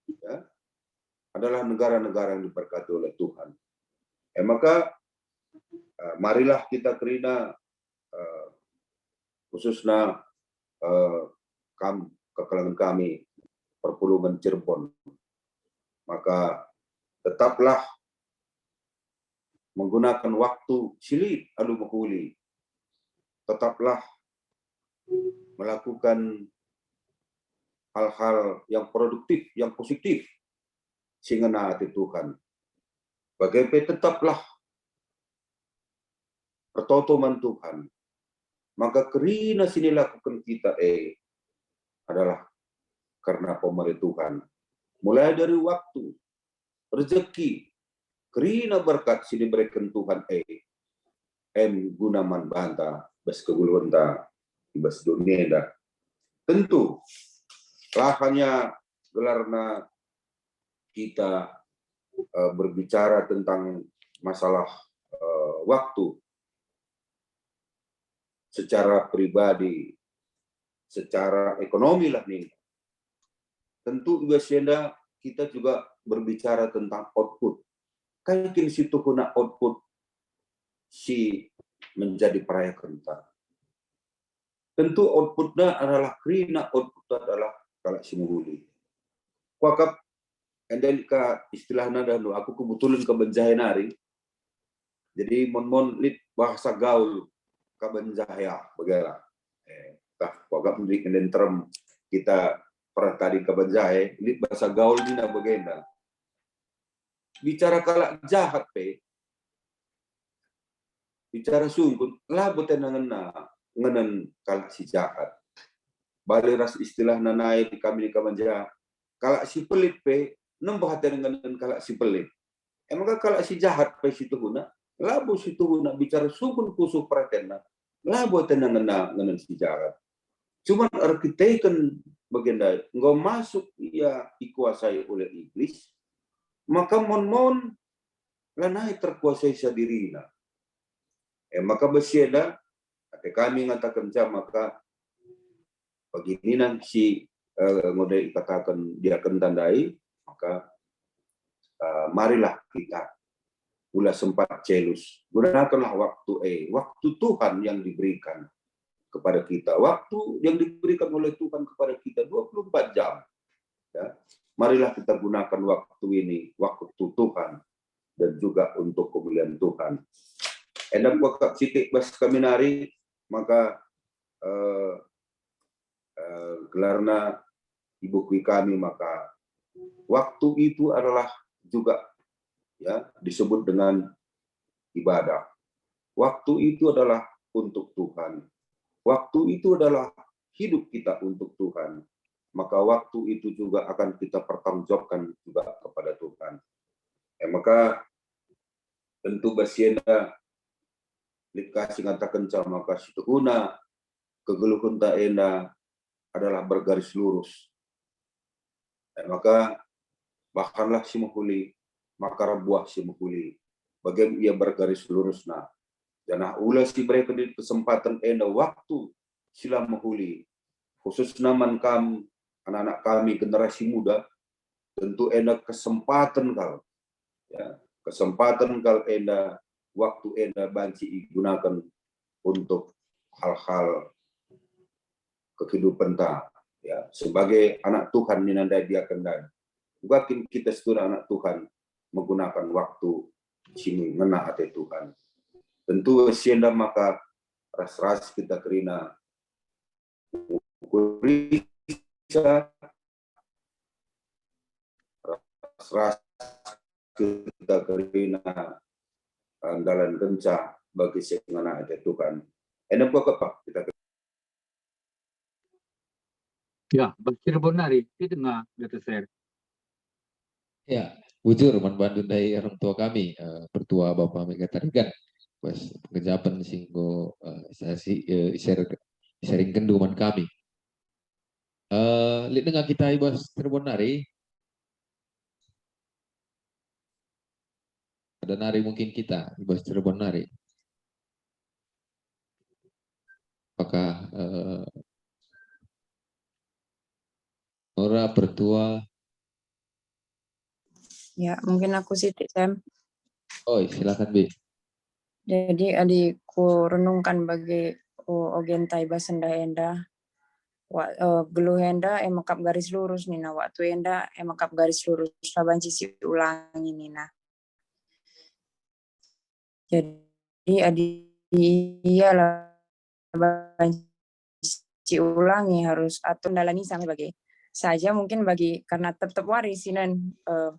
ya, adalah negara-negara yang diberkati oleh Tuhan. Maka marilah kita kerina khususnya kekalangan kami perpulungan Cirebon, maka tetaplah menggunakan waktu silit alu mahuli, tetaplah melakukan hal-hal yang produktif, yang positif sehingga hati Tuhan. Bagaimana tetaplah pertotoman Tuhan, maka kerina sini lakukan kita adalah karena pemerintah Tuhan. Mulai dari waktu, rezeki, kerina berkat sini berikan Tuhan gunaman banta, bas kegulwanta, bas dunia dah. Tentu, hanya gelarna kita berbicara tentang masalah waktu secara pribadi, secara ekonomi lah nih. Tentu biasanya kita juga berbicara tentang output. Kayak situ guna output si menjadi peraya kentar. Tentu outputnya adalah krina, outputnya adalah kalau si muhuli. Wakap endelika istilahnya dan aku kebetulan ke Benjahenari. Jadi mon lit bahasa gaul ke Benjaya bagaimana. Wakap menjadi term kita pernah tadi ke Benjahe, lit bahasa gaul ini bagaimana. bicara kalak jahat pe, bicara sungguh lah boten ngenen kalak si jahat. Balik ras istilah nanai di kami di kamanja kalak si pelit pe nembah dengan kalak si pelit. Emang kalak si jahat pe situ guna, labo situ guna bicara sungguh kusuk perhatian lah boten ngenen si jahat. Cuman arkiteken bagian nggak masuk ia dikuasai oleh iblis, maka mon lanai terkuasai sadirina. Maka besieda, kami ngatakan maka begini si ngode katakan dia akan tandai, maka marilah kita ulah sempat celus, gunakanlah waktu Tuhan yang diberikan kepada kita, waktu yang diberikan oleh Tuhan kepada kita 24 jam. Ya. Marilah kita gunakan waktu ini, waktu Tuhan, dan juga untuk kemuliaan Tuhan. Endap wakak sitik bas kami nari, maka gelarna ibu kui kami, maka waktu itu adalah juga ya disebut dengan ibadah. Waktu itu adalah untuk Tuhan. Waktu itu adalah hidup kita untuk Tuhan. Maka waktu itu juga akan kita pertanggungjawabkan juga kepada Tuhan. Maka tentu basienda dikasih ngatakan maka situ una kegeluhun tak enda adalah bergaris lurus. Maka bahkanlah si muhuli, maka buah si muhuli. Bagaimana ia bergaris lurus nah. Jangan ulah si mereka di kesempatan enda waktu sila muhuli. Khusus naman kami, anak-anak kami generasi muda, tentu enda kesempatan kal. Ya, kesempatan kal enda waktu enda banci digunakan untuk hal-hal kehidupan ta. Ya, sebagai anak Tuhan ninanda dia kendali. Bukan kita sebagai anak Tuhan menggunakan waktu sini ngena hati Tuhan. Tentu sienda maka ras-ras kita kerina kurisa, ras-ras kita kerina andalan kenca bagi sengana hati Tuhan. Enak apa kita Ya, Cirebon nari itu nggak data share. Ya, bujur manbantu dari orang tua kami, pertua Bapak Mega Tarigan, pas pengejapan singgo sharing kenduman kami. Lihat dengan kita ibas Cirebon nari, ada nari mungkin kita ibas Cirebon nari. Apakah Nora pertua? Ya, mungkin aku Siti Sam. Oh, silakan Bi. Jadi adikku renungkan bagi ogentai basenda enda. Gelu enda emakap garis lurus nina waktu enda emakap garis lurus laban sisi ulangi nina. Jadi iya laban sisi ulangi harus atau dalani sampai bagi saja mungkin bagi karena tetap warisinan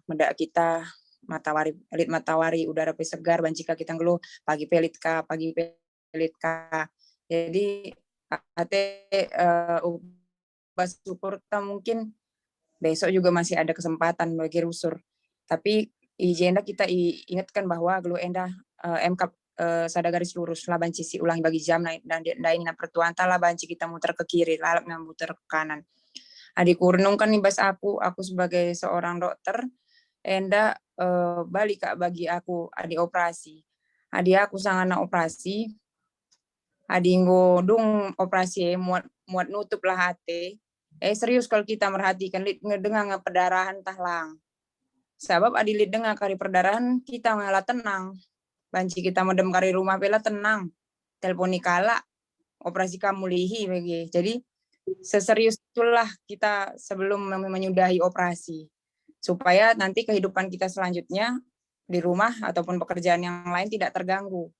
mendak kita matahari elit matahari udara segar banjika kita ngeluh pagi pelit ka jadi syukur mungkin besok juga masih ada kesempatan bagi rusur tapi ijenda kita ingatkan bahwa gelu enda MK sada garis lurus laban sisi ulangi bagi jam dan ini pertuan lah banci kita muter ke kiri lalap muter ke kanan. Adikku renungkan nih bas aku sebagai seorang dokter enda balik kak bagi aku adik operasi adik aku sangat operasi adik ngodung operasi muat nutup lah hati serius kalau kita merhatikan ngedengar perdarahan tahlang sebab adik lid dengar kari perdarahan kita ngalah tenang banci kita medem kari rumah bela tenang telponi kala operasi kamu lihi bagi jadi seserius itulah kita sebelum menyudahi operasi supaya nanti kehidupan kita selanjutnya di rumah ataupun pekerjaan yang lain tidak terganggu.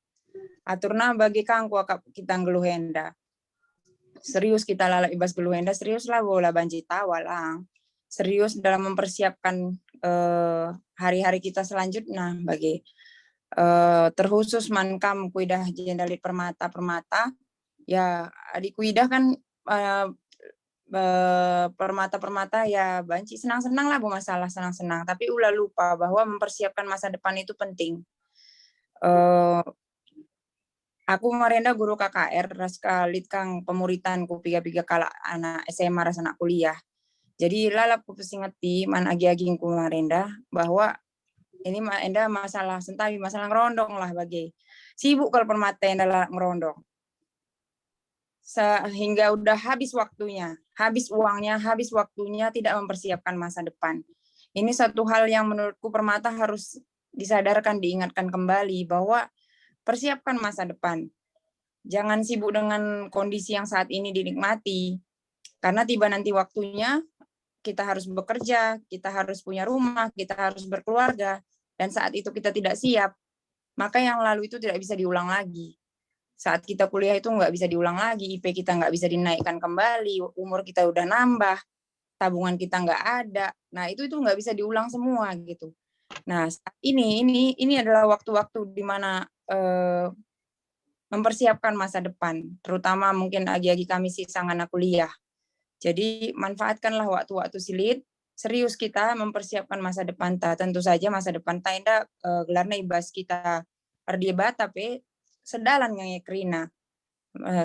Aturna bagi kangku kita ngeluh henda. Serius kita lalak ibas geluh henda, serius lah bola banji tawa lang. Serius dalam mempersiapkan hari-hari kita selanjutnya bagi terkhusus mankam kuidah jendalit permata ya adik kuidah kan permata ya banci senang-senang lah, masalah senang-senang, tapi ulah lupa bahwa mempersiapkan masa depan itu penting. Aku marenda guru KKR raskalit kang pemuritanku piga-piga kala anak SMA ras anak kuliah. Jadi lalap ku pesingati man agi-aging ku marenda bahwa ini enda masalah sentawi, masalah ngerondong lah bagi. Sibuk kalau permata enda lah ngerondong. Sehingga udah habis waktunya, habis uangnya, habis waktunya, tidak mempersiapkan masa depan. Ini satu hal yang menurutku permata harus disadarkan, diingatkan kembali bahwa persiapkan masa depan. Jangan sibuk dengan kondisi yang saat ini dinikmati. Karena tiba nanti waktunya, kita harus bekerja, kita harus punya rumah, kita harus berkeluarga, dan saat itu kita tidak siap, maka yang lalu itu tidak bisa diulang lagi. Saat kita kuliah itu nggak bisa diulang lagi, IP kita nggak bisa dinaikkan kembali, umur kita udah nambah, tabungan kita nggak ada, nah itu nggak bisa diulang semua gitu. Nah saat ini adalah waktu-waktu di mana mempersiapkan masa depan, terutama mungkin agi-agi kami sisa anak kuliah. Jadi manfaatkanlah waktu-waktu silit, serius kita mempersiapkan masa depan ta. Tentu saja masa depan ta enda gelarnya ibas kita perdebat tapi sedalan ngekrina.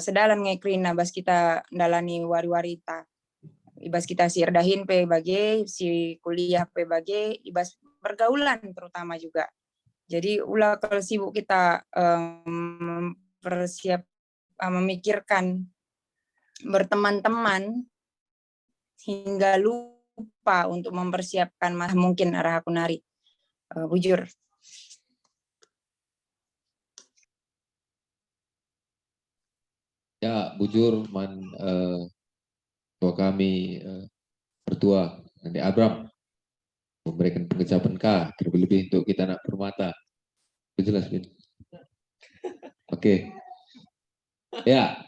Sedalan ngekrina bas kita ndalani wari-wari ta. Ibas kita si erdahin pe bagai, si kuliah pe bagai, ibas pergaulan terutama juga. Jadi ulah kalau sibuk kita memikirkan berteman-teman hingga lupa untuk mempersiapkan mungkin arah aku nari bujur. Ya, bujur tua kami pertua Nanti Abram memberikan pengucapan terlebih untuk kita anak permata. Jelas, Bin? Oke. Ya,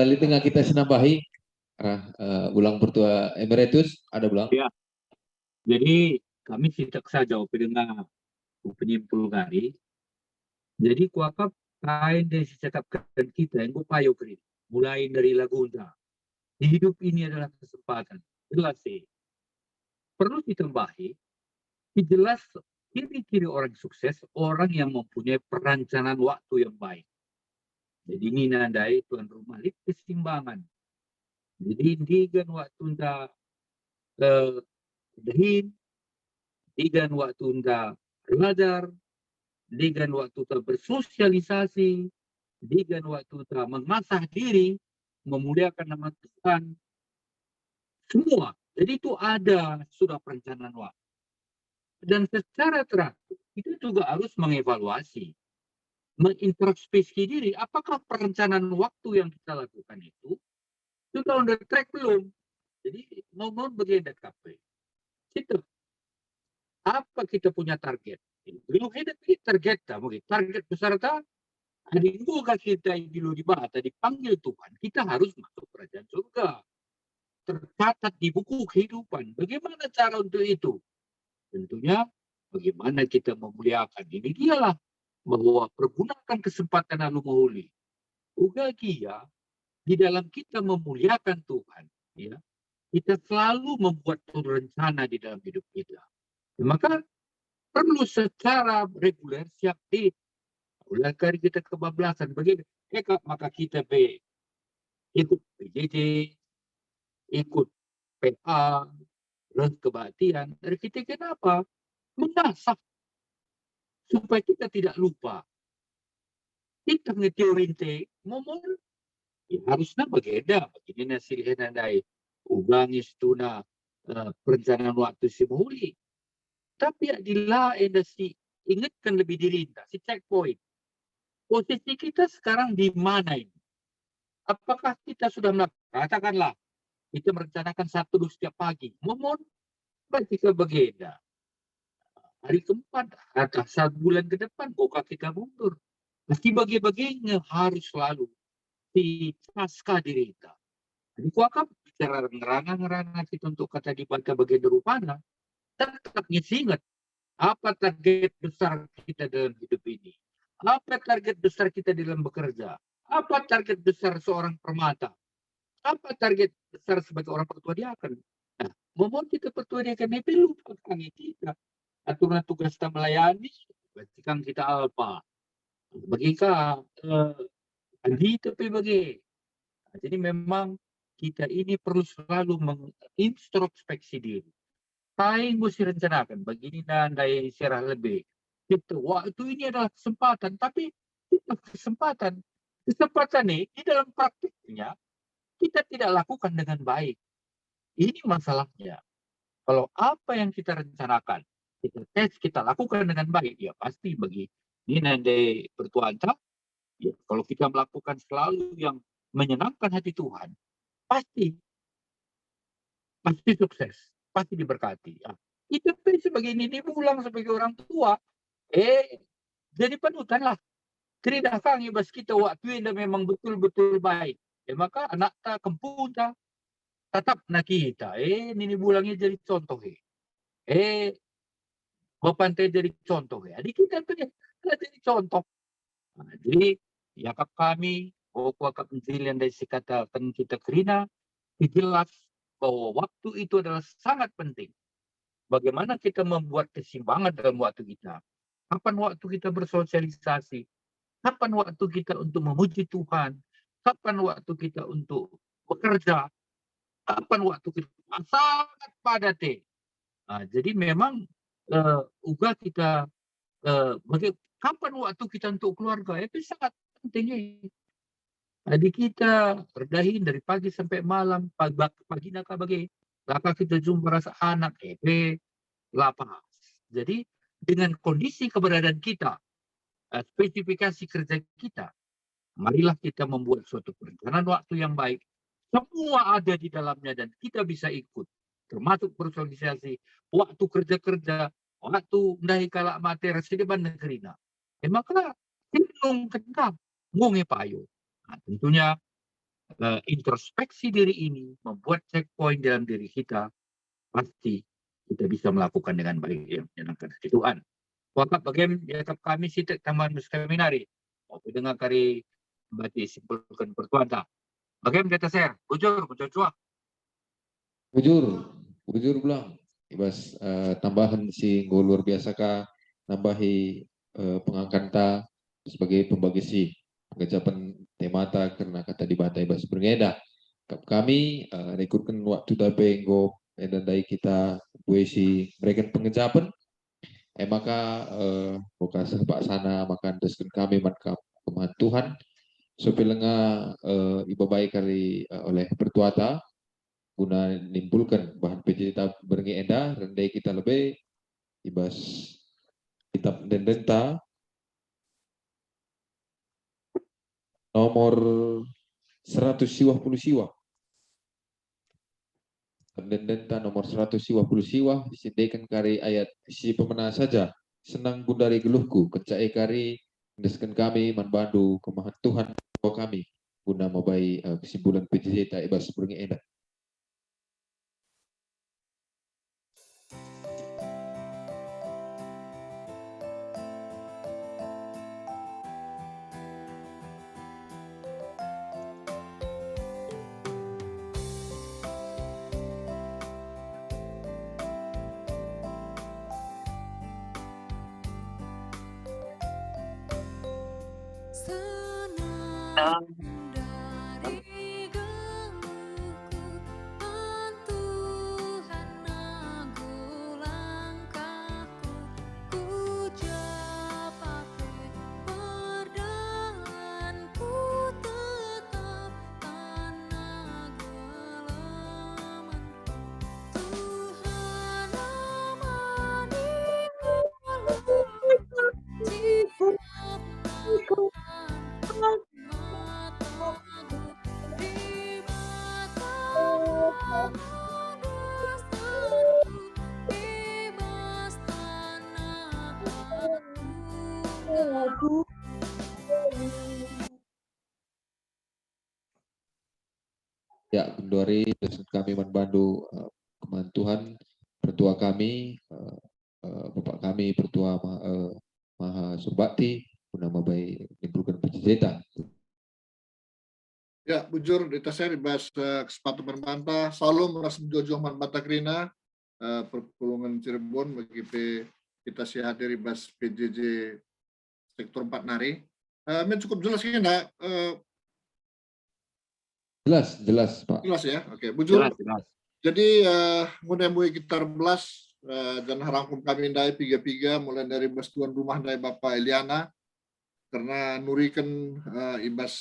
di tengah kita senambahi ulang pertua emeritus ada ulang. Ya. Jadi kami tidak saja dengan penyimpul hari. Jadi kuakap kain dan cakapkan kita yang berpayo kering. Mulai dari Laguna. Hidup ini adalah kesempatan. Jelas sih. Perlu ditambahi. Jelas ciri-ciri orang sukses, orang yang mempunyai perencanaan waktu yang baik. Jadi ini nandai tuan rumah keseimbangan. Jadi digan waktu untuk dahin, digan waktu untuk belajar, digan waktu untuk bersosialisasi, digan waktu untuk mengasah diri, memuliakan nama Tuhan, semua. Jadi itu ada sudah perencanaan waktu. Dan secara terakhir itu juga harus mengevaluasi, mengintrospeksi diri, apakah perencanaan waktu yang kita lakukan itu sudah on the track belum? Jadi mohon bagaimana KP. Itu apa kita punya target? Belum ada target mungkin target peserta. Hari itu kita di bata dipanggil Tuhan, kita harus masuk kerajaan surga. Tercatat di buku kehidupan. Bagaimana cara untuk itu? Tentunya bagaimana kita memuliakan. Ini dialah bahwa pergunakan kesempatan lalu mahuli. Ugagia di dalam kita memuliakan Tuhan, ya, kita selalu membuat rencana di dalam hidup kita. Ya, maka perlu secara reguler siap date. Ulah kali kita kebablasan bagaimana? Maka kita ikut PJJ, ikut PA, terus kebaktian. Dari kita kenapa? Mengasah supaya kita tidak lupa. Kita ngeteorinte momon ya harusnya bagaimana? Begini nasi henandai ubangi stuna perencanaan waktu si mahuli. Tapi adilah si ingatkan lebih diri si checkpoint. Posisi kita sekarang di mana ini? Apakah kita sudah melakukan? Katakanlah kita merencanakan 1 setiap pagi. Momon jika berbeda. Hari keempat atau 1 bulan ke depan, kok kita mundur. Mesti bagi-baginya harus selalu dipasca diri kita. Jadi kuakap bicara ngerana kita untuk kata dibaca bagian rupana. tetap ingat apa target besar kita dalam hidup ini. Apa target besar kita dalam bekerja? Apa target besar seorang permata? Apa target besar sebagai orang pertua diaken? Nah, membuat kita pertua diaken itu lupakan kita. Aturan tugas kita melayani, berarti kita apa? Bagi andi tapi bagi. Nah, jadi memang kita ini perlu selalu mengintrospeksi diri. Saya mesti rencanakan begini dan daya serah lebih. Gitu. Waktu ini adalah kesempatan, tapi kita kesempatan ini di dalam praktiknya kita tidak lakukan dengan baik. Ini masalahnya. Kalau apa yang kita rencanakan, kita tes, kita lakukan dengan baik, ya pasti bagi ini nanti pertuan ya, kalau kita melakukan selalu yang menyenangkan hati Tuhan, pasti sukses, pasti diberkati. Ya. Kita sebagai ini pulang sebagai orang tua, jadi panutan lah. Tidak kang ibas kita waktu yang memang betul-betul baik. Maka anak tak kempun tak tetap nak kita. Nini bulangnya jadi contoh. Bapantai jadi contoh. Jadi kita tuh jadi contoh. Nah, jadi ya kami, kap menjilian dari katakan kita kerina, jelas bahwa waktu itu adalah sangat penting. Bagaimana kita membuat keseimbangan dalam waktu kita. Kapan waktu kita bersosialisasi? Kapan waktu kita untuk memuji Tuhan? Kapan waktu kita untuk bekerja? Kapan waktu kita sangat padat. Nah, jadi memang juga kita kapan waktu kita untuk keluarga itu sangat penting. Jadi kita berdahin dari pagi sampai malam, pagi nak bagi laka kita jumpa rasa anak lapas. Jadi dengan kondisi keberadaan kita, spesifikasi kerja kita, marilah kita membuat suatu perencanaan waktu yang baik. Semua ada di dalamnya dan kita bisa ikut, termasuk bersosialisasi, waktu kerja-kerja, waktu ndahi kalak materi sedeban negerina. Maka tinung kendam, ngungi payo. Nah, tentunya introspeksi diri ini membuat checkpoint dalam diri kita, pasti kita bisa melakukan dengan baik yang menyenangkan hati Tuhan. Waktu bagaimana kami sitek taman muskaminari, maupun dengan kari berarti simpulkan pertuan tak. Bagaimana data saya? Bujur cuak. Bujur bilang. Ibas tambahan si luar biasa kah, nambahi pengangkatan ta sebagai pembagi si pengecapan temata karena kata dibata ibas berbeda. Kami rekrutkan waktu tapenggo dan dari kita buesi mereka pengecapan. Maka buka sepak sana makan desken kami maka kemahan Tuhan. Supaya ibu baik kali oleh pertuata guna nimpulkan bahan pencerita berengi enda rendai kita lebih ibas kitab dendenta nomor 150 siwa dendenta nomor 150 siwa disediakan kari ayat si pemenang saja senang gundari geluhku kencai kari desken kami manbandu kemahan Tuhan kami guna mabai kesimpulan pencerita ibas berengi enda. Senang dari geluhku, Tuhan nagu langkahku, ku pakai berdalanku tetap tanah gelamanku. Tuhan amaniku setiap langkah. Ya, Bendori kami membantu kemahan Tuhan pertua kami kami Pertua Maha Surbakti, nama baik nimbulkan penciptaan. Ya, bujur di saya dibahas kesempatan berbantah. Salam ras jojo berbantah kerina perpulungan Cirebon bagi kita sih hadir bahas PJJ sektor 4 nari. Cukup jelas kan enggak? Jelas Pak. Jelas ya. Oke, bujur. Jelas. Jadi mulai kita belas dan harangkum kami ndai piga-piga mulai dari bas tuan rumah ndai Bapak Eliana karena nurikan ibas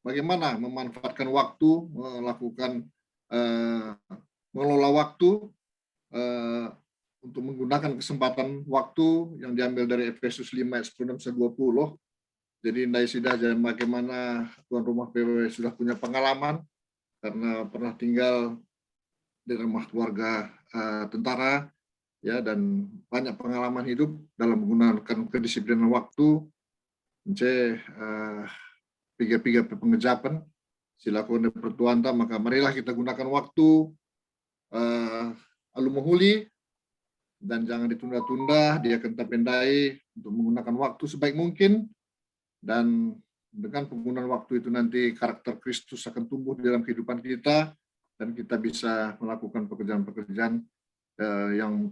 bagaimana memanfaatkan waktu, melakukan mengelola waktu untuk menggunakan kesempatan waktu yang diambil dari Efesus 5 ayat 10 sampai 20. Jadi ndai sudah dan bagaimana tuan rumah PWW sudah punya pengalaman karena pernah tinggal di rumah keluarga tentara ya dan banyak pengalaman hidup dalam menggunakan kedisiplinan waktu. Piga-piga pengejapan silakan pertuanta maka marilah kita gunakan waktu alumuhuli dan jangan ditunda-tunda dia akan terpendai untuk menggunakan waktu sebaik mungkin dan dengan penggunaan waktu itu nanti karakter Kristus akan tumbuh di dalam kehidupan kita dan kita bisa melakukan pekerjaan-pekerjaan yang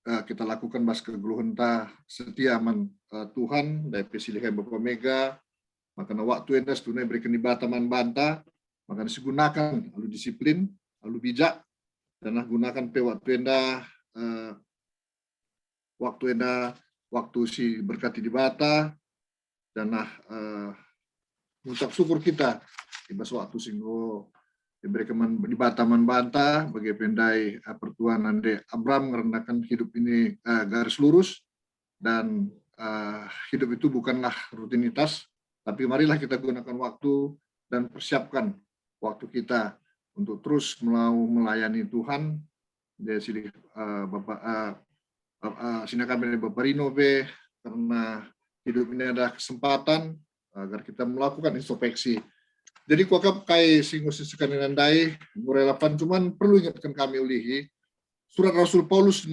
kita lakukan bas kegeluhenta setia aman Tuhan dari Pesilihan Bapak Mega. Makanya waktu yang tunai berikan di bataman banta, maka digunakan lalu disiplin, lalu bijak, dan gunakan waktu si berkati di bata, dan mengucap syukur kita di waktu singgo diberikan di bataman banta bagi pendai pertuan ande Abraham merendakan hidup ini garis lurus dan hidup itu bukanlah rutinitas. Tapi marilah kita gunakan waktu dan persiapkan waktu kita untuk terus melayani Tuhan. Jadi sini Bapak silakan Bapak Rino B karena hidup ini ada kesempatan agar kita melakukan introspeksi. Jadi kuakap kai singusi sekalian andai relevan cuman perlu ingatkan kami ulihi surat Rasul Paulus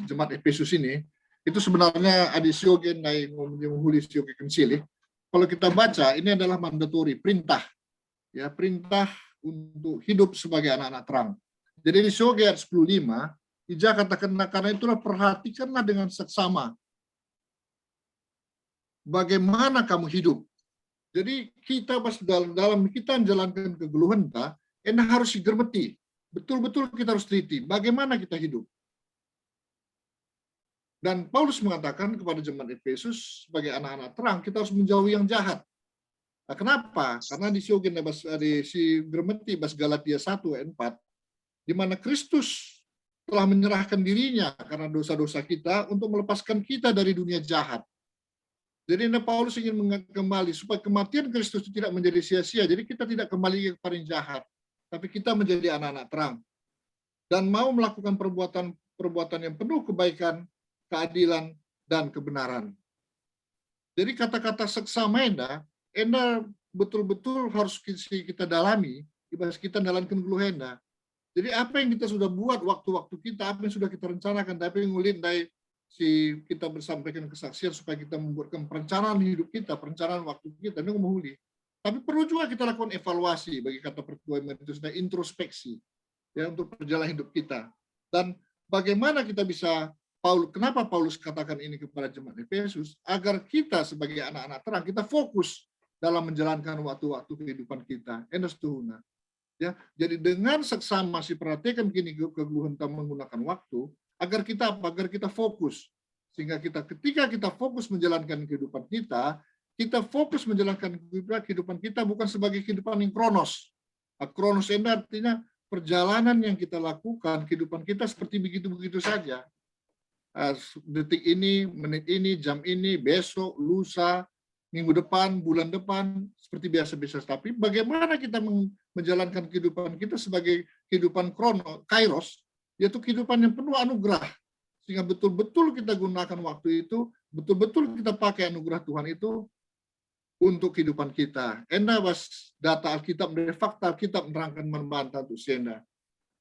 jemaat Efesus ini itu sebenarnya adisiogen nai ngomong sioge kensili. Kalau kita baca, ini adalah mandatori, perintah. Ya, perintah untuk hidup sebagai anak-anak terang. Jadi di Syoge ayat 10:5, Ija katakan, karena itulah perhatikanlah dengan seksama. Bagaimana kamu hidup. Jadi kita pas dalam kita menjalankan kegeluhenta, harus digermeti. Betul-betul kita harus teliti. Bagaimana kita hidup. Dan Paulus mengatakan kepada jemaat Efesus sebagai anak-anak terang kita harus menjauhi yang jahat. Nah, kenapa? Karena di Gremeti bas Galatia 1 ayat 4 di mana Kristus telah menyerahkan dirinya karena dosa-dosa kita untuk melepaskan kita dari dunia jahat. Jadi Paulus ingin kembali supaya kematian Kristus itu tidak menjadi sia-sia. Jadi kita tidak kembali kepada yang jahat, tapi kita menjadi anak-anak terang dan mau melakukan perbuatan yang penuh kebaikan, keadilan dan kebenaran. Jadi kata-kata seksama enda betul-betul harus kita dalami, ibas kita dalamkan geluhenda. Jadi apa yang kita sudah buat waktu-waktu kita, apa yang sudah kita rencanakan, tapi ngulit dari kita bersampaikan kesaksian supaya kita membuatkan perencanaan hidup kita, perencanaan waktu kita, ini ngomong. Tapi perlu juga kita lakukan evaluasi bagi kata pertua itu sudah introspeksi ya untuk perjalanan hidup kita. Dan bagaimana kita bisa kenapa Paulus katakan ini kepada jemaat Efesus? Agar kita sebagai anak-anak terang, kita fokus dalam menjalankan waktu-waktu kehidupan kita. Ya, jadi dengan seksama perhatikan kini kegeluhan menggunakan waktu, agar kita fokus. Sehingga ketika kita fokus menjalankan kehidupan kita fokus menjalankan kehidupan kita bukan sebagai kehidupan yang kronos. Kronos ini artinya perjalanan yang kita lakukan, kehidupan kita seperti begitu-begitu saja. Detik ini, menit ini, jam ini, besok, lusa, minggu depan, bulan depan, seperti biasa-biasa. Tapi bagaimana kita menjalankan kehidupan kita sebagai kehidupan kairos, yaitu kehidupan yang penuh anugerah. Sehingga betul-betul kita gunakan waktu itu, betul-betul kita pakai anugerah Tuhan itu untuk kehidupan kita. Enda was data Alkitab, dari fakta Alkitab menerangkan membantah untuk senda.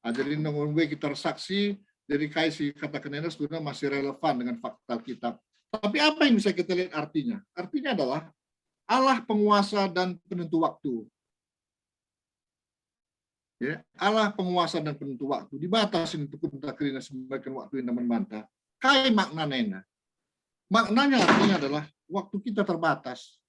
Jadi nunggu kita saksi Jadi kaisi katakan ini sebenarnya masih relevan dengan fakta Alkitab. Tapi apa yang bisa kita lihat artinya? Artinya adalah Allah penguasa dan penentu waktu. Ya, Allah penguasa dan penentu waktu. Dibatasin untuk kita kerina sebagian waktu yang membantah. Kai maknanya. Maknanya artinya adalah waktu kita terbatas.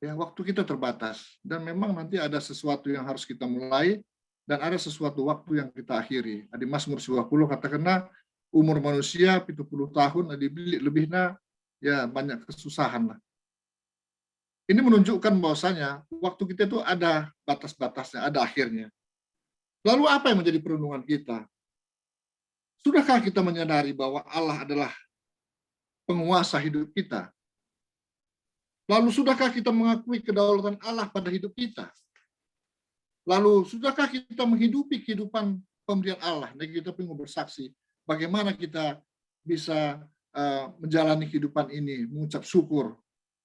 Ya, waktu kita terbatas. Dan memang nanti ada sesuatu yang harus kita mulai dan ada sesuatu waktu yang kita akhiri. Di Mazmur 20 katakanlah umur manusia 70 tahun lebihnya ya banyak kesusahan lah. Ini menunjukkan bahwasanya waktu kita itu ada batas-batasnya, ada akhirnya. Lalu apa yang menjadi perenungan kita? Sudahkah kita menyadari bahwa Allah adalah penguasa hidup kita? Lalu sudahkah kita mengakui kedaulatan Allah pada hidup kita? Lalu sudahkah kita menghidupi kehidupan pemberian Allah? Dan kita perlu bersaksi bagaimana kita bisa menjalani kehidupan ini, mengucap syukur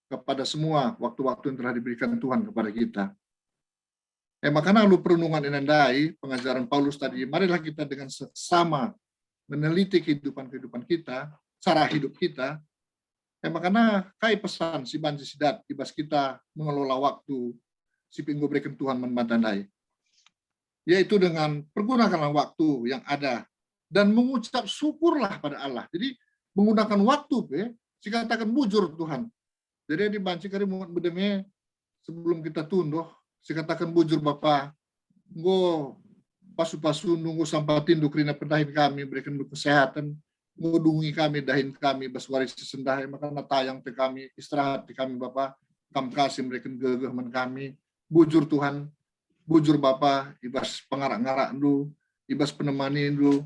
kepada semua waktu-waktu yang telah diberikan Tuhan kepada kita. Makanya lalu perenungan inandai, pengajaran Paulus tadi, marilah kita dengan sama meneliti kehidupan kita, cara hidup kita. Makanya kai pesan si banci sidat, ibas kita mengelola waktu, si pinggu berikan Tuhan menbatandai. Yaitu dengan pergunakanlah waktu yang ada dan mengucap syukurlah pada Allah. Jadi menggunakan waktu, si katakan bujur Tuhan. Jadi di banci kari muat bedeme sebelum kita tunduh, si katakan bujur Bapa, go pasu-pasu nunggu sampai tinduk rina pendahin kami, berikan kesehatan, ngudungi kami, dahin kami, baswaris sesendah, makanya tayang te kami, istirahat di kami Bapa, kam kasih berikan gegeh men kami, bujur Tuhan, bujur Bapa, ibas pengarak-ngarak dulu, ibas penemani dulu,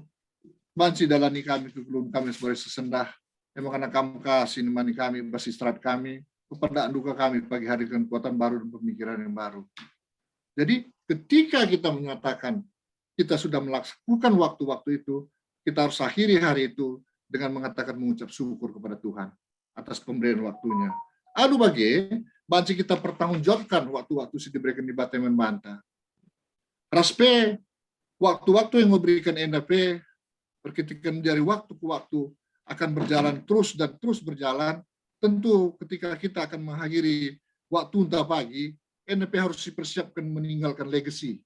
banci dalani kami kegelum kami sebagai sesendah, makanya kam kasih nemani kami, ibas istirahat kami, kepada duka kami pagi hari dengan kekuatan baru dan pemikiran yang baru. Jadi ketika kita menyatakan kita sudah melakukan waktu-waktu itu, kita harus akhiri hari itu dengan mengatakan mengucap syukur kepada Tuhan atas pemberian waktunya. Aduh bagi, banci kita pertanggungjawabkan waktu-waktu yang diberikan di Bateman Banta. Raspe, waktu-waktu yang memberikan NDP, berketika dari waktu ke waktu akan berjalan terus dan terus berjalan. Tentu ketika kita akan mengakhiri waktu entah pagi, NDP harus dipersiapkan meninggalkan legacy.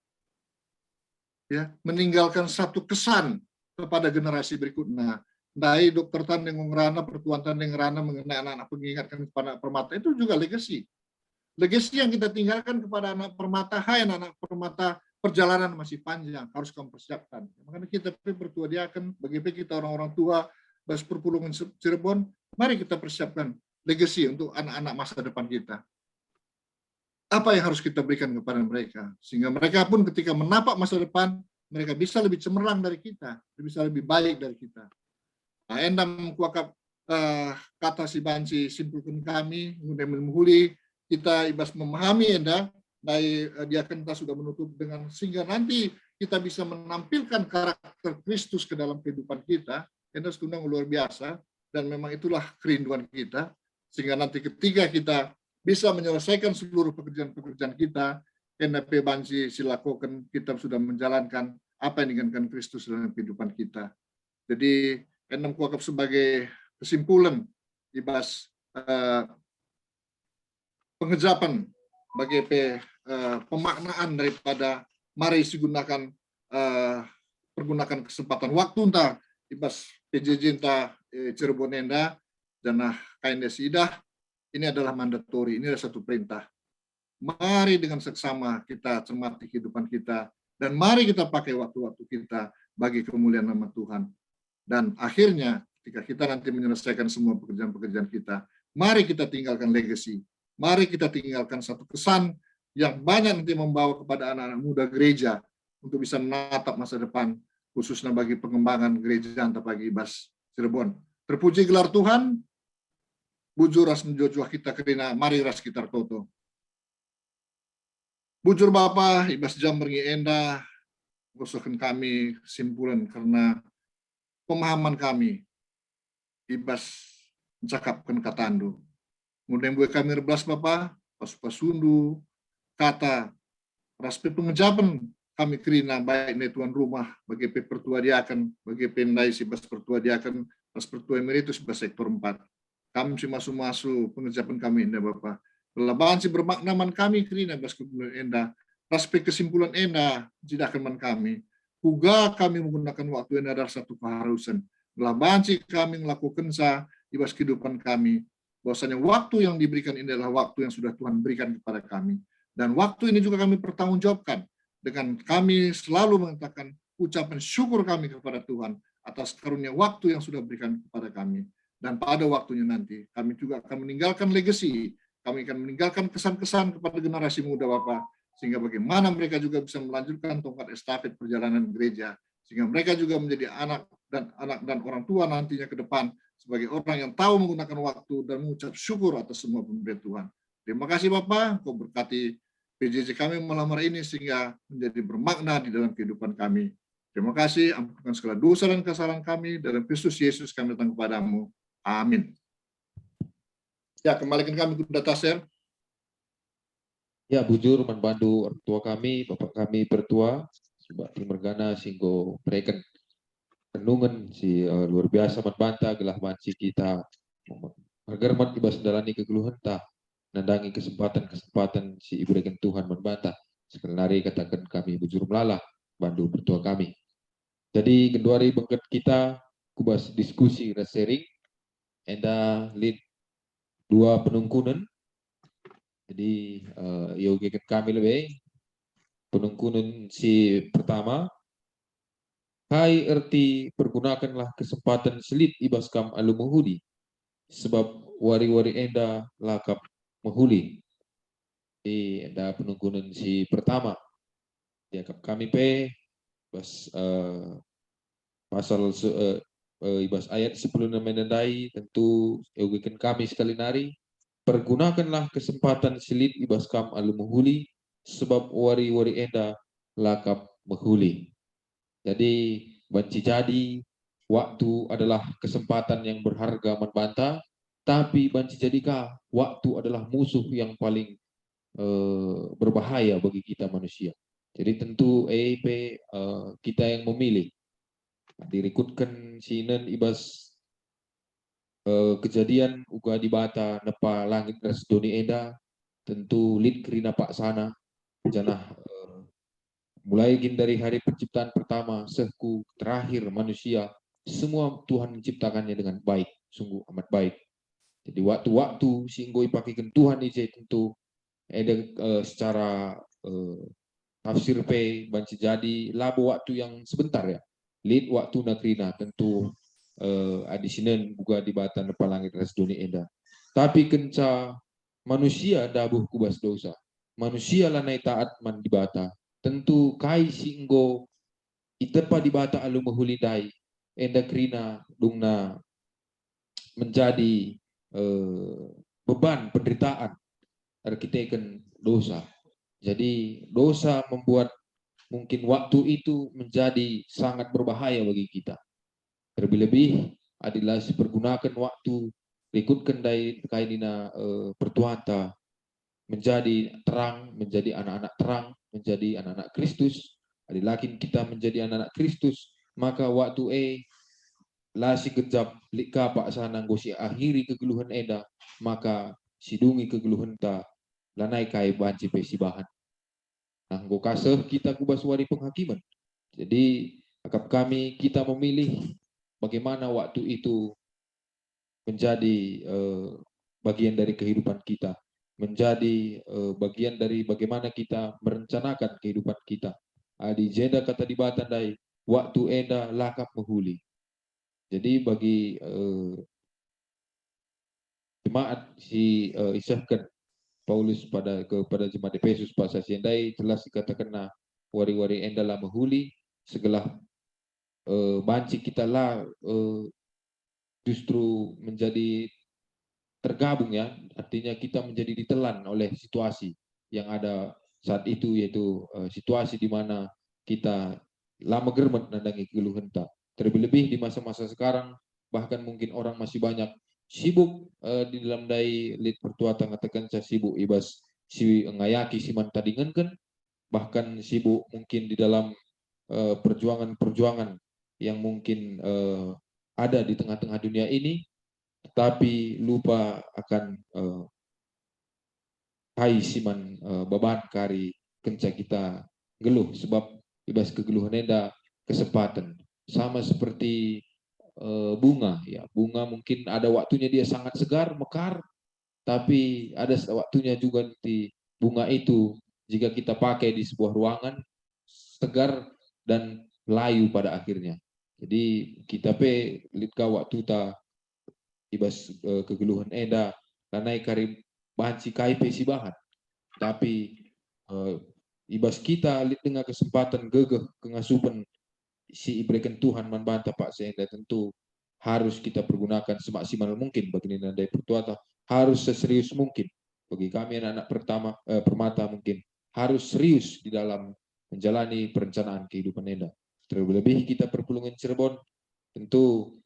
Ya, meninggalkan satu kesan kepada generasi berikutnya. Dari Dr. Tandeng Ngerana, Pertuan Tandeng Ngerana mengenai anak-anak pengingatkan kepada permata, itu juga legacy. Legacy yang kita tinggalkan kepada anak permata, hai anak permata, perjalanan masih panjang, harus kamu persiapkan. Makanya kita bertua diakan, bagi kita orang-orang tua, Bas Perpulungan Cirebon, mari kita persiapkan legacy untuk anak-anak masa depan kita. Apa yang harus kita berikan kepada mereka? Sehingga mereka pun ketika menapak masa depan, mereka bisa lebih cemerlang dari kita, bisa lebih baik dari kita. Nah, endam kuakap kata si banci simpulkan kami, kemudian menghuli, kita ibas memahami enda, dari dia kita sudah menutup dengan, sehingga nanti kita bisa menampilkan karakter Kristus ke dalam kehidupan kita, enda setundang luar biasa, dan memang itulah kerinduan kita, sehingga nanti ketika kita bisa menyelesaikan seluruh pekerjaan-pekerjaan kita, NDP Banci silakan kita sudah menjalankan apa yang diinginkan Kristus dalam kehidupan kita. Jadi, NDP kuakap sebagai kesimpulan ibas pengejapan bagi pemaknaan daripada mari digunakan pergunakan kesempatan waktu entah ibas PJJ entah Cirebon Enda dan KNDS Idah, ini adalah mandatori, ini adalah satu perintah. Mari dengan seksama kita cermati kehidupan kita, dan mari kita pakai waktu-waktu kita bagi kemuliaan nama Tuhan. Dan akhirnya, ketika kita nanti menyelesaikan semua pekerjaan-pekerjaan kita, mari kita tinggalkan legacy, mari kita tinggalkan satu kesan yang banyak nanti membawa kepada anak-anak muda gereja untuk bisa menatap masa depan, khususnya bagi pengembangan gereja antara bagi Bas Cirebon. Terpuji gelar Tuhan, bujur ras menjojoh kita kerina, mari ras kita toto. Bujur Bapa, ibas jam berngi enda, gosokan kami kesimpulan karena pemahaman kami, ibas mencakapkan katandu. Kemudian buat kami reblas Bapa, pas-pasundu, kata, raspe pengejapan, kami kerina baik ne tuan rumah bagi pertua diakan bagi pendai si bas pertua diakan bas pertua emeritus bas sektor 4 kami si masu pengerjaan kami indah Bapa pelabahan si bermaknaman kami kerina bas kesimpulan enda aspek kesimpulan enda jidakan man kami kuga kami menggunakan waktu enda adalah satu keharusan pelabahan si kami melakukan di bas kehidupan kami bahwasanya waktu yang diberikan ini adalah waktu yang sudah Tuhan berikan kepada kami dan waktu ini juga kami pertanggungjawabkan dengan kami selalu mengatakan ucapan syukur kami kepada Tuhan atas karunia waktu yang sudah berikan kepada kami. Dan pada waktunya nanti kami juga akan meninggalkan legacy, kami akan meninggalkan kesan-kesan kepada generasi muda Bapak, sehingga bagaimana mereka juga bisa melanjutkan tongkat estafet perjalanan gereja, sehingga mereka juga menjadi anak dan orang tua nantinya ke depan sebagai orang yang tahu menggunakan waktu dan mengucap syukur atas semua pemberian Tuhan. Terima kasih Bapak, Kau berkati PJJ kami malam hari ini sehingga menjadi bermakna di dalam kehidupan kami. Terima kasih, ampunkan segala dosa dan kesalahan kami, dalam Kristus Yesus kami datang kepadamu. Amin. Ya, kembalikan kami ke data share. Ya, bujur membantu orang tua kami, bapak kami bertua, Mbak Timergana, singgo mereka renungan si luar biasa membantah gelah manci kita agar mat ibas dalani kegeluhan ta nandangi kesempatan si iberikan Tuhan membantah sekali lari katakan kami bujur melalah bandu bertua kami. Jadi genduari bengket kita kubas diskusi sharing enda lead dua penungkunan. Jadi yogikan kami lebih penungkunan si pertama. Hai erti pergunakanlah kesempatan selit ibas kam alu menghudi sebab wari-wari enda lakap menghuli. Di enda penungkunan si pertama diakap kami bas pasal ibas ayat 10 menandai tentu yogikan kami sekali nari pergunakanlah kesempatan selit ibas kam alu menghuli sebab wari-wari enda lakap menghuli. Jadi banci jadi waktu adalah kesempatan yang berharga membantah, tapi banci jadikah waktu adalah musuh yang paling berbahaya bagi kita manusia. Jadi tentu EIP kita yang memilih. Dirikutkan sinen ibas kejadian uga di bata nepa langit res doni enda tentu lid kerina pak sana janah mulai dari hari penciptaan pertama sehku terakhir manusia semua Tuhan menciptakannya dengan baik, sungguh amat baik. Jadi waktu-waktu singgo ipakikan Tuhan ini tentu ada secara tafsir banci jadi labo waktu yang sebentar ya. Lid waktu nakrina tentu adisinen buka di bata nepa langit res doni enda. Tapi kenca manusia dabuh kubas dosa. Manusia lanai taat man di bata. Tentu kai singgo itepa di bata alu mahulidai enda krina dungna menjadi beban penderitaan arkiteken dosa. Jadi dosa membuat mungkin waktu itu menjadi sangat berbahaya bagi kita. Terlebih-lebih adalah dipergunakan waktu ikutkan dari kainina pertuata menjadi terang, menjadi anak-anak terang, menjadi anak-anak Kristus. Adilakin kita menjadi anak-anak Kristus, maka waktu lasi kejap lika pak sana gosi akhiri kegeluhan eda, maka sidungi kegeluhan ta lanai kai banci pesi bahan. Nah, go kaseh kita kubaswari penghakiman. Jadi akap kami kita memilih bagaimana waktu itu menjadi bagian dari kehidupan kita. Menjadi bagian dari bagaimana kita merencanakan kehidupan kita. Adi jeda kata di batandai waktu enda lakap menghuli. Jadi bagi jemaat si isahkan Paulus kepada jemaat Efesus pasal siendai jelas dikatakan wari-wari enda lah menghuli segala banci kita lah justru menjadi tergabung ya, artinya kita menjadi ditelan oleh situasi yang ada saat itu, yaitu situasi di mana kita lama germet nandangi keluhan tak. Terlebih-lebih di masa-masa sekarang, bahkan mungkin orang masih banyak sibuk di dalam dai lid pertua katakan saya sibuk ibas si ngayaki si mantadingan kan, bahkan sibuk mungkin di dalam perjuangan-perjuangan yang mungkin ada di tengah-tengah dunia ini, tetapi lupa akan hai siman beban kari kenca kita geluh, sebab ibas kegeluhan enda kesempatan sama seperti bunga, ya bunga mungkin ada waktunya dia sangat segar mekar, tapi ada waktunya juga nanti bunga itu jika kita pakai di sebuah ruangan segar dan layu pada akhirnya. Jadi kita litka waktu ta ibas kegeluhan eda karena kari bahan si kai si bahan, tapi ibas kita lit dengan kesempatan gegeh kengasupan si ibrekan Tuhan membantah Pak Senda, tentu harus kita pergunakan semaksimal mungkin bagi Nandai Pertuata, harus seserius mungkin bagi kami anak-anak permata mungkin harus serius di dalam menjalani perencanaan kehidupan Nenda. Terlebih kita perpulungan Cirebon, tentu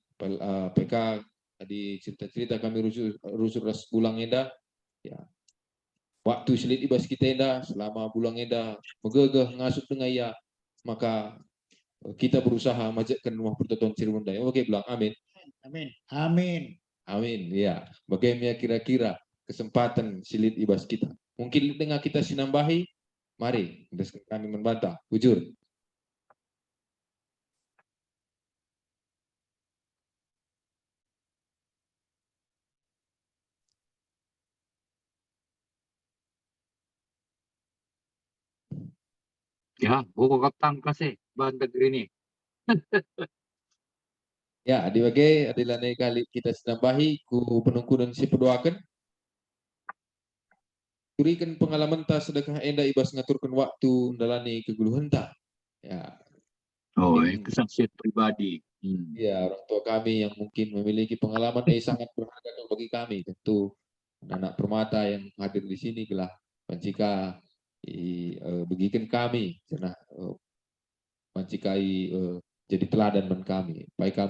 PK di cerita-cerita kami rusuk ras pulang Nenda, ya waktu selit ibas kita Nenda selama bulan Nenda megegeh ngasup dengan ia, maka kita berusaha majakkan rumah persatuan Cirebon Daya. Oke, bilang amin. Amin. Amin. Amin. Ya, bagaimana kira-kira kesempatan silit ibas kita? Mungkin tengah kita sinambahi, mari kami membantah. Jujur. Ya, buku kaptang kasih bahan negeri ini. Ya, dibagi adalah kali kita sinambahi ku penungkunan si pedoakan. Turikan pengalaman ta sedekah enda ibas ngaturkan waktu dalani kegeluhan ta. Ya. Oh, kesaksian pribadi. Ya, orang tua kami yang mungkin memiliki pengalaman sangat berharga bagi kami, tentu anak permata yang hadir di sini gelah pancika begikan kami karena pancikai jadi teladan men kami. Baik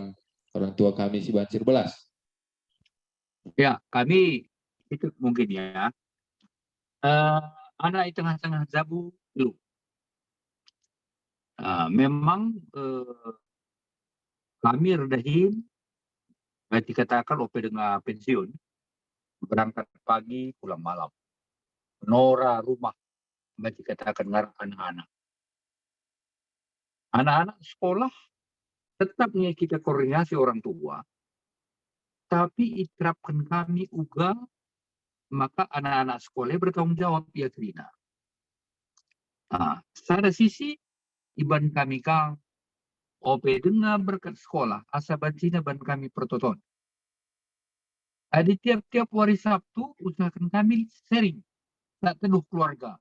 orang tua kami si Bancir Belas. Ya, kami itu mungkin ya. Anak di tengah-tengah zabu dulu. Memang kami redahin, dikatakan OP dengan pensiun, berangkat pagi pulang malam. Nora rumah, dikatakan ngarang anak-anak. Anak-anak sekolah tetapnya kita koordinasi orang tua, tapi diterapkan kami juga, maka anak-anak sekolah bertanggung jawab ya Trina. Pada sisi iban kami kang OP dengan berkat sekolah asaban Cina ban kami pertoton. Di tiap-tiap hari Sabtu usahakan kami sharing tak teduh keluarga.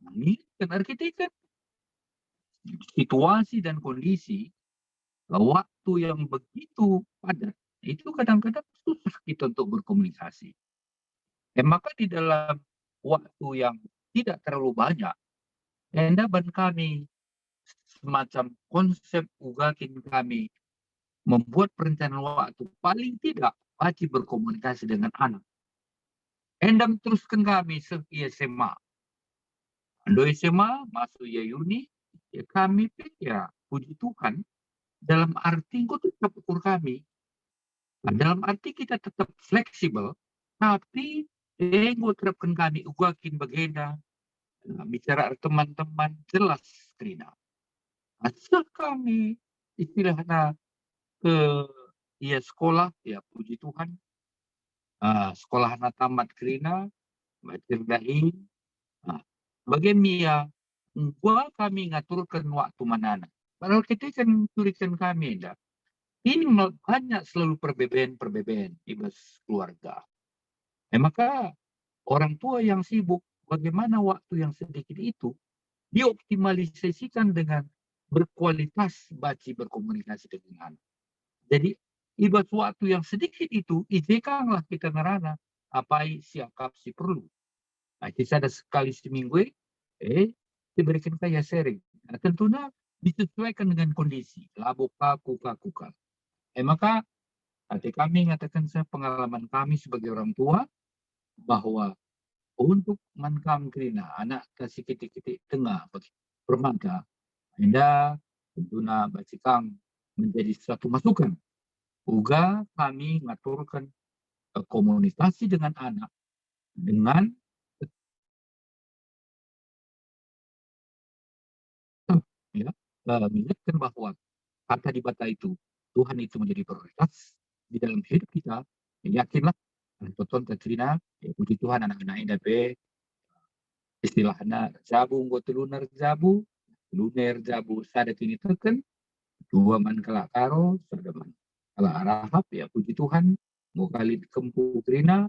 Ini kan artinya kan situasi dan kondisi waktu yang begitu padat itu kadang-kadang susah kita untuk berkomunikasi. Maka di dalam waktu yang tidak terlalu banyak, ban kami semacam konsep ugakin kami membuat perencanaan waktu paling tidak wajib berkomunikasi dengan anak. Endam teruskan kami segi SMA. Ando SMA masuk ya Uni, ya kami ya puji Tuhan dalam arti kau tetap ukur kami. Dalam arti kita tetap fleksibel, tapi gue terapkan kami ugakin bagenda bicara teman-teman jelas Trina. Asal kami istilahnya ke sekolah, ya puji Tuhan, sekolah anak tamat Trina, berdahi, bagaimana gua kami ngaturkan waktu mana. Padahal kita kan turikan kami, enggak. Ini banyak selalu perbedaan ibas keluarga. Maka orang tua yang sibuk, bagaimana waktu yang sedikit itu dioptimalisasikan dengan berkualitas berkomunikasi dengan anak. Jadi ibas waktu yang sedikit itu izinkanlah kita ngerana apa siap si perlu. Kita ada sekali seminggu diberikan kayak sharing. Tentunya disesuaikan dengan kondisi labo kuka. Maka kami mengatakan pengalaman kami sebagai orang tua bahwa untuk mankam kerina anak kasih kitik-kitik tengah bagi permangka anda tentunya bacikang menjadi suatu masukan. Uga kami mengaturkan komunikasi dengan anak dengan ya, mengingatkan bahwa kata di bata itu Tuhan itu menjadi prioritas di dalam hidup kita. Yakinlah tonton terkena puji Tuhan anak-anak indah istilahnya jabu nggo lunar jabu luner jabu sadat ini teken dua man kelak karo serdeman kelak arahap ya puji Tuhan mau kali kempu trina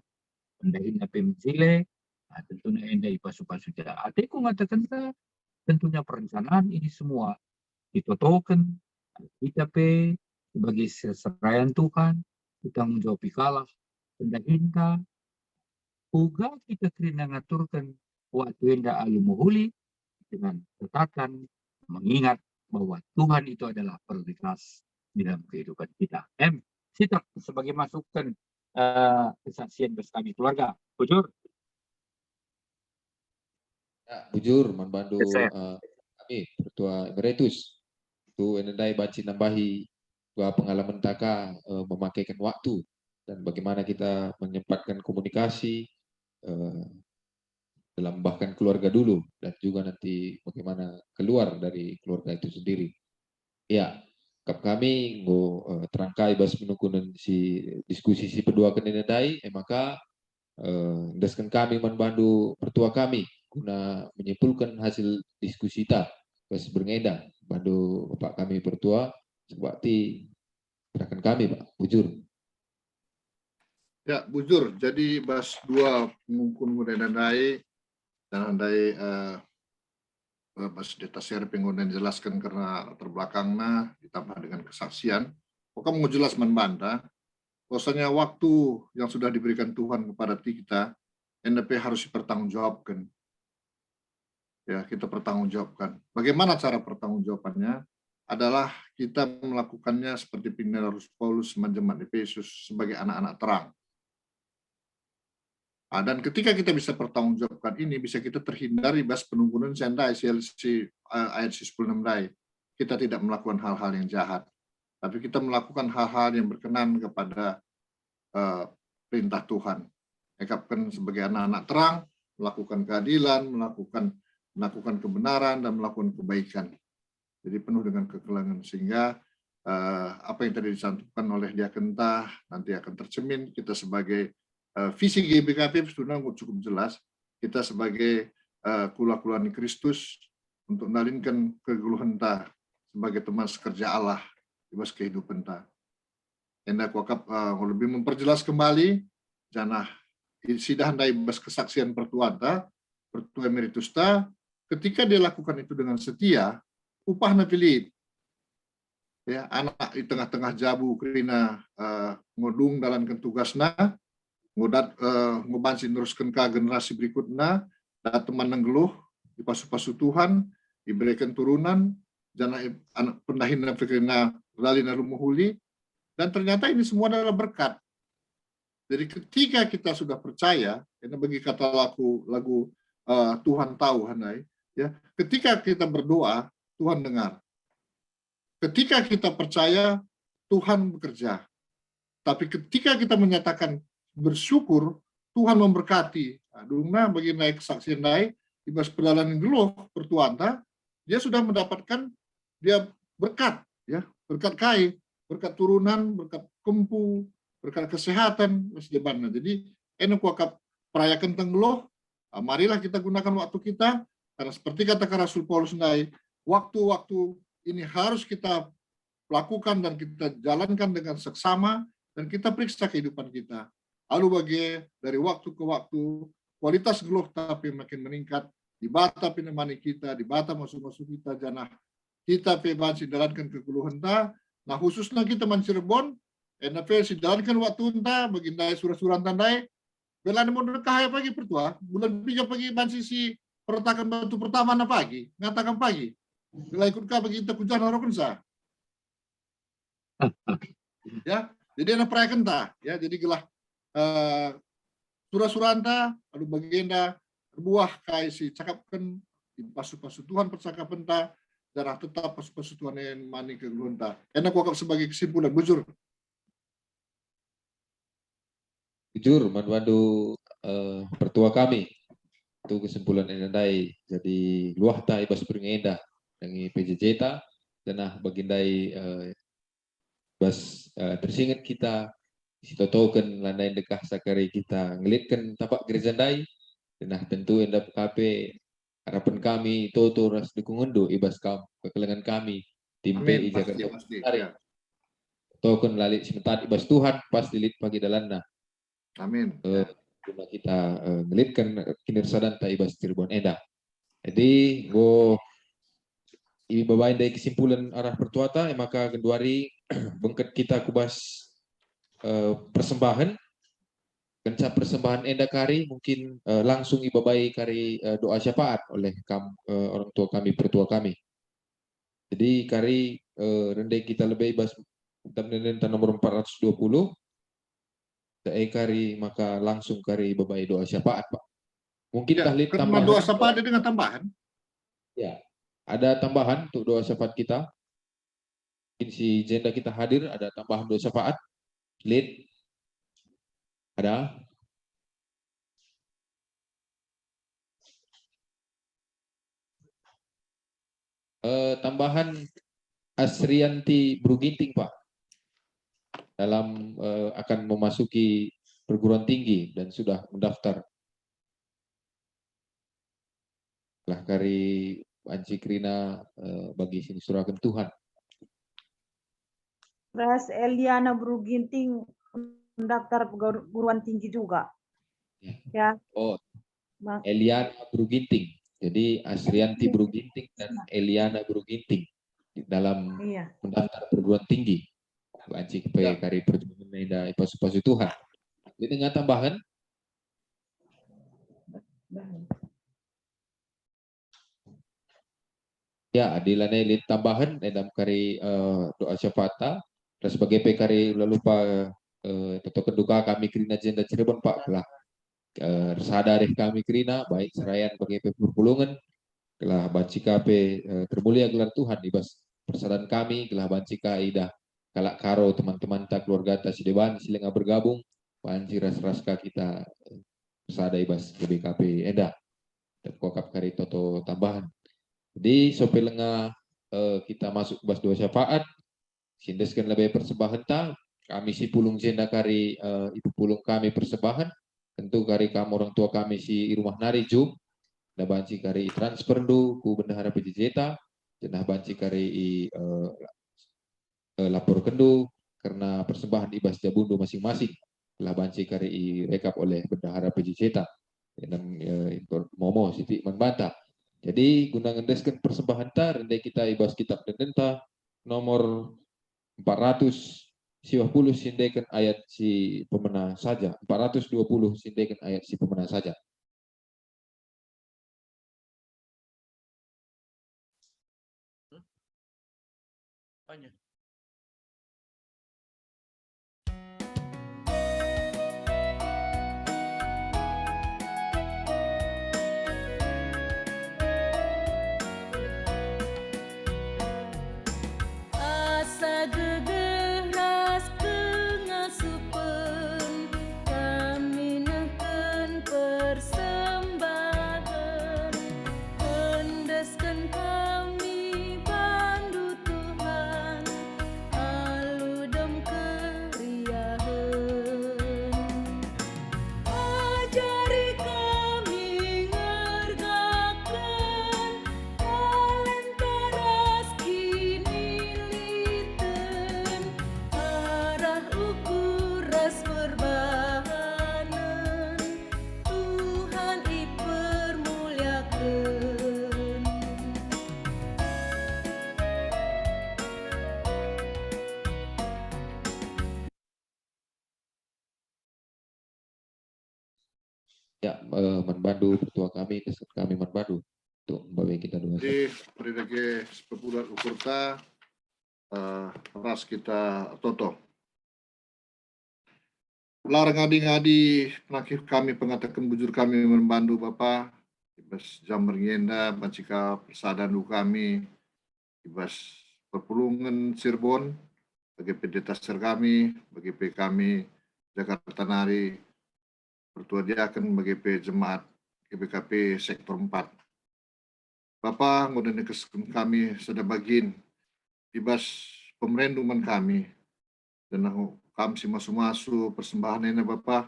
pendahin apa mencile tentunya endah ipasu-pasu jalan ateku ngatakan tentunya perencanaan ini semua ditotokan kita sebagai seraian Tuhan tanggung jawab kalah pendahinta uga kita kena ngaturkan waktu enda alu muhuli dengan catatan mengingat bahwa Tuhan itu adalah prioritas di dalam kehidupan kita. Siap sebagai masukan kesaksian bersama keluarga. Bujur. Ya, bujur membantu Saya. kami Ketua Emeritus itu enendai baci nambahi dua pengalaman taka memakaikan waktu dan bagaimana kita menyempatkan komunikasi dalam bahkan keluarga dulu dan juga nanti bagaimana keluar dari keluarga itu sendiri. Ya, kami terangkai bas menukunan si diskusi si kedua kenenadai, maka daskan kami membantu pertua kami guna menyimpulkan hasil diskusi kita bas berngeda bantu bapak kami pertua seperti gerakan kami Pak bujur. Ya, bujur. Jadi bas dua mungkin kenenadai dan andai Mas Deta Seri pengen jelaskan karena terbelakangnya ditambah dengan kesaksian. Pokoknya mau jelas membantah, bahwasanya waktu yang sudah diberikan Tuhan kepada kita, NDP harus dipertanggungjawabkan. Ya, kita pertanggungjawabkan. Bagaimana cara pertanggungjawabannya? Adalah kita melakukannya seperti pimpinan Rasul Paulus jemaat Efesus sebagai anak-anak terang. Dan ketika kita bisa pertanggungjawabkan ini, bisa kita terhindari bas penunggunan sendai ayat 10 dai. Kita tidak melakukan hal-hal yang jahat, tapi kita melakukan hal-hal yang berkenan kepada perintah Tuhan. Ekapkan sebagai anak-anak terang, melakukan keadilan, melakukan kebenaran dan melakukan kebaikan. Jadi penuh dengan kekelangan sehingga apa yang tadi disampaikan oleh Diakenta nanti akan tercermin kita sebagai visi GBKP sudah cukup jelas. Kita sebagai kula-kulani Kristus untuk nalinkan kegeluhan ta sebagai teman sekerja Allah di bawah kehidupan ta. Hendak wakap lebih memperjelas kembali janah sidah handai bas kesaksian pertua ta, pertua emeritus ta, ketika dia lakukan itu dengan setia, upah napilit. Ya, anak di tengah-tengah jabu kerina ngodung dalam tugasna ngobansi teruskan ke generasi berikutnya dan teman nenggeluh di pasu-pasu Tuhan diberikan turunan jana anak pendahin dan fikirna lalina lumuhuli dan ternyata ini semua adalah berkat. Jadi ketika kita sudah percaya, ini bagi kata lagu Tuhan tahu handai ya, ketika kita berdoa Tuhan dengar. Ketika kita percaya Tuhan bekerja. Tapi ketika kita menyatakan bersyukur, Tuhan memberkati. Aduna bagi naik kesaksian naik, di bas perjalanan geluh pertuanta, dia sudah mendapatkan dia berkat, ya berkat kai, berkat turunan, berkat kempu, berkat kesehatan, masjidana. Jadi enak wakap perayakan tenggeluh, marilah kita gunakan waktu kita, karena seperti kata Rasul Paulus naik, waktu-waktu ini harus kita lakukan dan kita jalankan dengan seksama dan kita periksa kehidupan kita. Lalu bagi dari waktu ke waktu kualitas geluh tapi makin meningkat di bata penemani kita, di bata masuk-masuk kita janah kita pebansi jalankan kegeluhan ta. Nah khususnya kita Cirebon, NFP si jalankan waktu ta bagindai surah-surah tandai. Belan mau dekah pagi pertua, bulan 3 pagi bansi si peretakan batu pertama na pagi, ngatakan pagi. Bila ikut kah bagi kita kujan harapkan sah. Ya, jadi anak perayakan ta, ya jadi gelah suranta, aduh bagenda, buah kai si cakapkan di pasu-pasu Tuhan percakapan ta, darah tetap pasu-pasu Tuhan yang mani ke gelunta. Enak wakaf sebagai kesimpulan, bujur. Jujur manwandu pertua kami itu kesimpulan endai jadi luah ta ibas beringenda dengan PJJ ta dan bagindai bas tersingat kita sitotoken landai dekah sakari kita ngelitkan tapak gereja dai dan tentu endap KP harapan kami toto ras dukungan ibas kekelengan kami tim Amin, PI pasti, Jakarta pasti. Utara. Ya. Token lalik sementara ibas Tuhan pasti lit pagi dalanna. Amin. Guna kita ngelitkan kinerja dan ibas Cirebon Enda. Jadi go ibi babain dari kesimpulan arah pertuata maka genduari bengket kita kubas persembahan kenca persembahan Enda kari mungkin langsung ibabai kari doa syafaat oleh orang tua kami pertua kami. Jadi kari rendai kita lebih ibas tentang nomor 420 kari maka langsung kari babai doa syafaat Pak. Mungkin Ya, tahlit karena tambahan. doa syafaat ada dengan tambahan. Ya, ada tambahan untuk doa syafaat kita. Mungkin si jenda kita hadir ada tambahan doa syafaat. Lead. Ada. Tambahan Asrianti Bruginting Pak. Dalam akan memasuki perguruan tinggi dan sudah mendaftar. Lah kari Anci Krina bagi sini surakan Tuhan. Ras Eliana Bruginting mendaftar perguruan tinggi juga. Ya. Oh, Eliana Bruginting. Jadi Asrianti Bruginting dan Eliana Bruginting dalam mendaftar perguruan tinggi. Anci ke kari perjuangan Meda pasu Tuhan. Jadi dengan tambahan ya adilane lid tambahan dalam kari doa syafaat dan sebagai pekari lalu pak toto keduka kami Krina Jenda Cirebon Pak telah sadari kami Krina baik serayan bagi perpulungan telah banci KP termulia gelar Tuhan ibas persadaran kami telah banci kaidah kalak karo teman-teman tak keluarga ta sideban silenga bergabung banci ras-raska kita persada ibas BKP Eda dan kokap kari toto tambahan. Jadi sope lenga kita masuk bas doa syafaat sindeskan lebih persembahan ta kami si pulung jenda kari ibu pulung kami persembahan tentu kari kamu orang tua kami si rumah nari jum dan banci kari transfer du ku bendahara PJJ jenah banci kari lapor kendu karena persembahan ibas jabundu masing-masing telah banci kari rekap oleh bendahara PJJ dan momo siti membantah. Jadi guna ngendeskan persembahan ta rendai kita ibas kitab dendenta nomor 420 sindekan ayat si pemenang saja. 420 sindekan ayat si pemenang saja. Banyak. Asa gegeras kengasupen kami neken persembahan hendeskan kami bandu Tuhan aludem keriahan ajari kami ngergakan talenteras kini liten arah ukuras perbahanan Tuhan ipermuliakan. Ya, Manbadu pertua kami, kesat kami Manbadu untuk membawa kita doa. Jadi peridage sepepulat ukurta ras kita toto. Larang ngadi-ngadi penakif kami pengatakan bujur kami membantu Bapak. Ibas jamber ngenda bacika persadandu kami. Ibas perpulungan Cirebon bagi pendeta kami, bagi kami Jakarta Nari, Pertua Diaken bagi jemaat GBKP sektor 4. Bapak ngoden kami sudah bagin ibas pemerenduman kami dan kami si masuk persembahan ini Bapak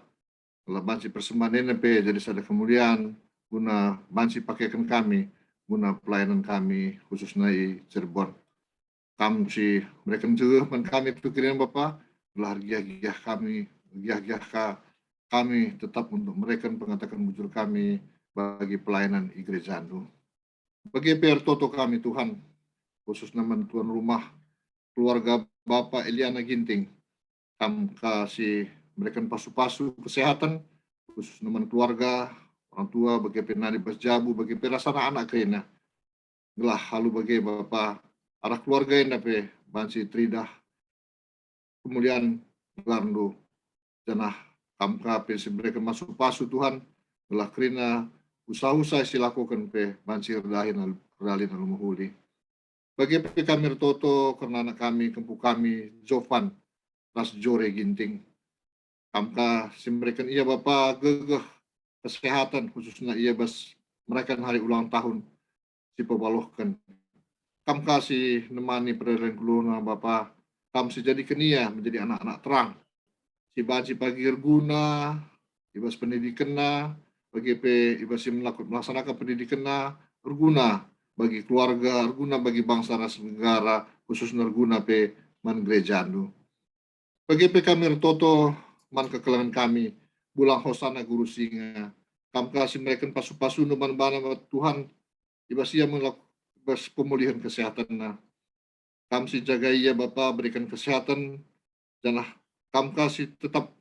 kalau bansi persembahan ini jadi sada kemudian guna bansi pakaikan kami guna pelayanan kami khususnya di Cirebon kami si mereka juga kami pikiran Bapak telah giah-giah kami kami tetap untuk mereka pengatakan bujur kami bagi pelayanan gereja bagi PR Toto kami Tuhan khususnya tuan rumah keluarga Bapak Eliana Ginting kami kasih mereka pasu-pasu kesehatan khusus teman keluarga orang tua bagi penari berjabu bagi perasaan anak kena gelah halu bagi Bapak arah keluarga yang dapat bansi tridah kemudian gelarndo janah kamka pensi mereka masuk pasu Tuhan gelah kerina usaha-usaha silakukan pe bansi ralin alumuhuli bagi kami Toto karena anak kami kempu kami Jovan Ras Jore Ginting. Kamka si mereka iya Bapak gegeh kesehatan khususnya iya bas mereka hari ulang tahun si pebalohkan. Kamka si nemani peradaran keluarga Bapak. Kam si jadi kenia menjadi anak-anak terang. Si banci pagi guna, ibas pendidikan bagi ibas si melaksanakan pendidikan berguna bagi keluarga, berguna bagi bangsa ras negara khususnya berguna man gerejandu. Bagi kami Toto man kekelangan kami bulang hosana guru singa kam kasih mereka pasu-pasu numan bana Tuhan ibas ia melakukan pemulihan kesehatan kam si jaga ia Bapak berikan kesehatan janah kam kasih tetap